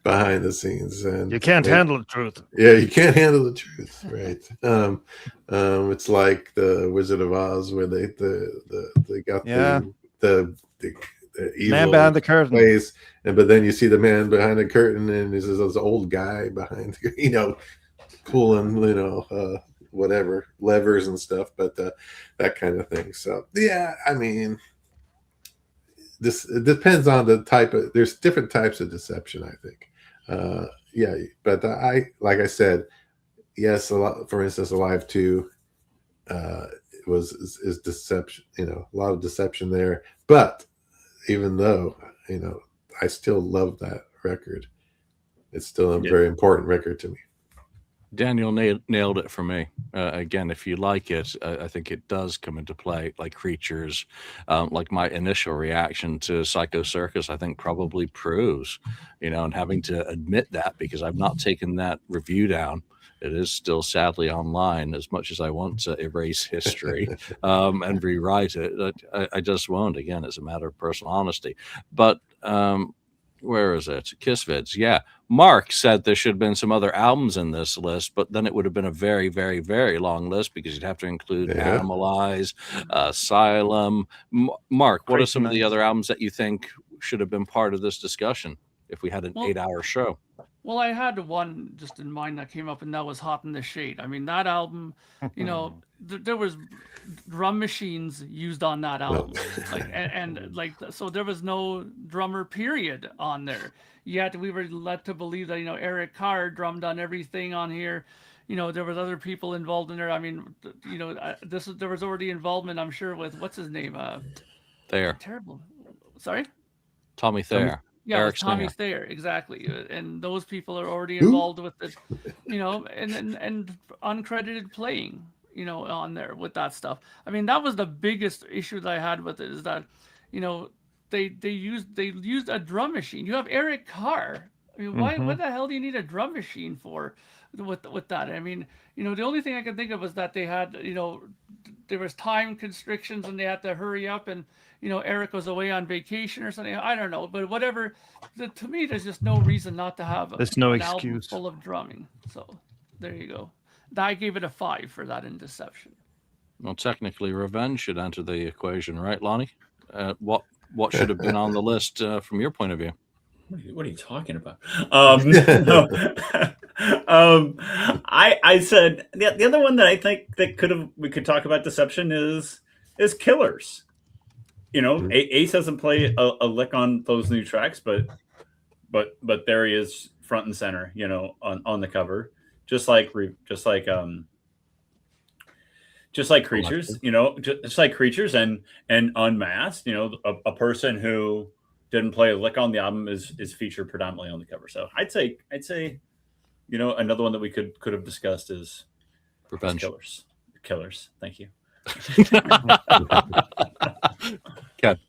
behind the scenes, and you can't handle the truth. Yeah, you can't handle the truth, right? It's like the Wizard of Oz, where they got the evil man behind the curtain place, but then you see the man behind the curtain, and there's this old guy behind, pulling, whatever levers and stuff, but that kind of thing. So yeah, I mean, it depends on the type of. There's different types of deception, I think. Yeah, but like I said, yes, a lot. For instance, Alive 2 is deception. A lot of deception there. But even though I still love that record, it's still a very important record to me. Daniel nailed it for me. Again, if you like it, I think it does come into play, like Creatures. Like my initial reaction to Psycho Circus, I think probably proves, and having to admit that, because I've not taken that review down. It is still sadly online. As much as I want to erase history and rewrite it, I just won't. Again, it's a matter of personal honesty. But where is it? KissVids. Yeah. Mark said there should have been some other albums in this list, but then it would have been a very, very, very long list, because you'd have to include Animalize, Asylum. Mark, what are some of the other albums that you think should have been part of this discussion if we had an 8-hour show? Well, I had one just in mind that came up, and that was Hot in the Shade. I mean, that album, there was drum machines used on that album, so there was no drummer period on there. Yet we were led to believe that Eric Carr drummed on everything on here. There was other people involved in there. I mean, there was already involvement, I'm sure, with what's his name, Thayer. Terrible. Sorry? Tommy Thayer. Yeah, Eric it's Tommy Singer. Thayer, exactly. And those people are already involved with it, and uncredited playing, on there with that stuff. I mean, that was the biggest issue that I had with it, is that, they used a drum machine. You have Eric Carr. I mean, what the hell do you need a drum machine for with that? I mean, the only thing I could think of was that they had, there was time constrictions and they had to hurry up, and Eric was away on vacation or something. I don't know, but whatever. To me, there's just no reason not to have There's no an album excuse. full of drumming. So there you go. I gave it a 5 for that in Deception. Well, technically, Revenge should enter the equation, right, Lonnie? What should have been on the list from your point of view? What are you talking about? I said the other one that I think that we could talk about Deception is Killers. Ace doesn't play a lick on those new tracks, but there he is front and center, on the cover, just like Creatures, just like Creatures and Unmasked, a person who didn't play a lick on the album is featured predominantly on the cover. So I'd say another one that we could have discussed is Revenge. Killers. Thank you. Ken.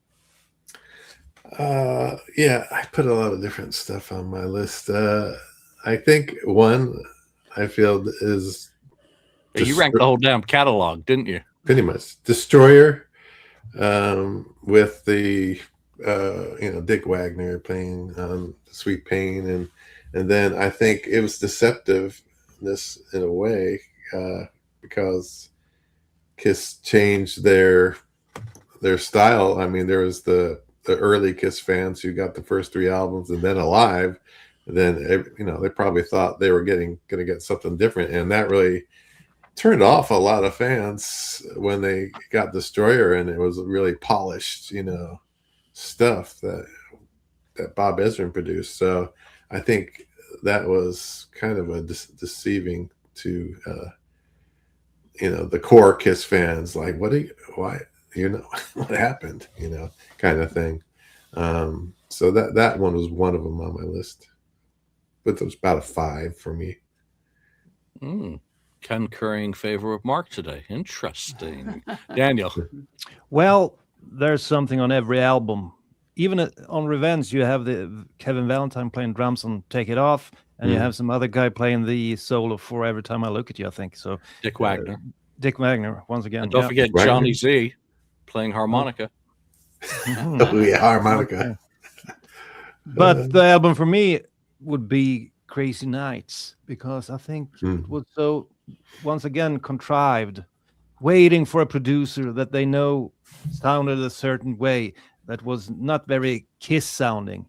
Yeah, I put a lot of different stuff on my list. I think one I feel is You ranked the whole damn catalog, didn't you? pretty much Destroyer, with the Dick Wagner playing Sweet Pain, and then I think it was Deceptiveness in a way, because Kiss changed their style. I mean, there was the early Kiss fans who got the first 3 albums and then Alive, and then they probably thought they were going to get something different, and that really turned off a lot of fans when they got Destroyer, and it was really polished, stuff that Bob Ezrin produced. So I think that was kind of a deceiving to the core Kiss fans, like what happened, kind of thing. So that one was one of them on my list, but it was about a 5 for me. Ken currying favor of Mark today. Interesting. Daniel. Well, there's something on every album. Even on Revenge, you have the Kevin Valentine playing drums on Take It Off, and you have some other guy playing the solo for Every Time I Look at You, I think. So Dick Wagner. Dick Wagner, once again. And don't forget Johnny Z playing harmonica. Oh, yeah, harmonica. But the album for me would be Crazy Nights, because I think it was so, once again, contrived, waiting for a producer that they know sounded a certain way that was not very Kiss sounding.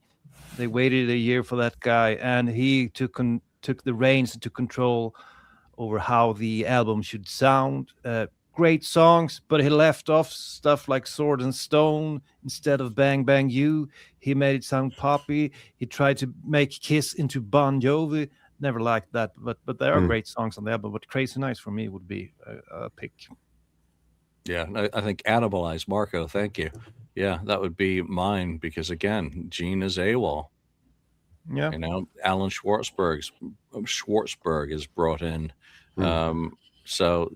They waited a year for that guy, and he took the reins and took control over how the album should sound. Great songs, but he left off stuff like Sword and Stone instead of Bang Bang You. He made it sound poppy. He tried to make Kiss into Bon Jovi. Never liked that, but there are great songs on the album. But Crazy Nights for me would be a pick. Yeah, I think Animalize, Marco. Thank you. Yeah, that would be mine, because again, Gene is AWOL. Yeah, Alan Schwartzberg is brought in. So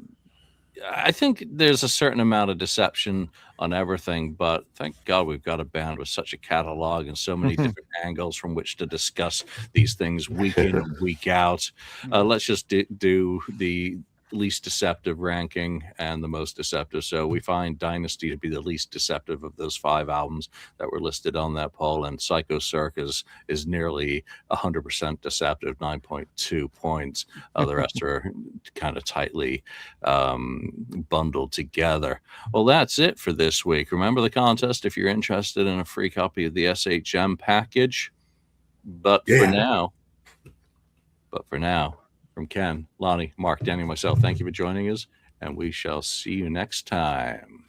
I think there's a certain amount of deception on everything, but thank God we've got a band with such a catalog and so many different angles from which to discuss these things week in and week out. Let's just do the least deceptive ranking and the most deceptive. So we find Dynasty to be the least deceptive of those 5 albums that were listed on that poll, and Psycho Circus is nearly 100% deceptive, 9.2 points. The rest are kind of tightly bundled together. Well, that's it for this week. Remember the contest if you're interested in a free copy of the SHM package. But for now, from Ken, Lonnie, Mark, Danny, and myself, thank you for joining us, and we shall see you next time.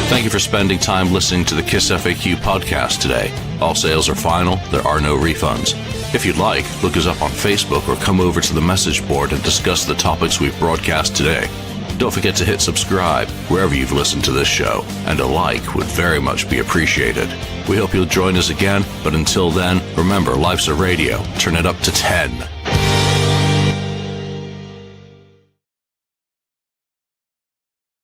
Thank you for spending time listening to the KissFAQ podcast today. All sales are final. There are no refunds. If you'd like, look us up on Facebook or come over to the message board and discuss the topics we've broadcast today. Don't forget to hit subscribe wherever you've listened to this show, and a like would very much be appreciated. We hope you'll join us again, but until then, remember, life's a radio. Turn it up to 10.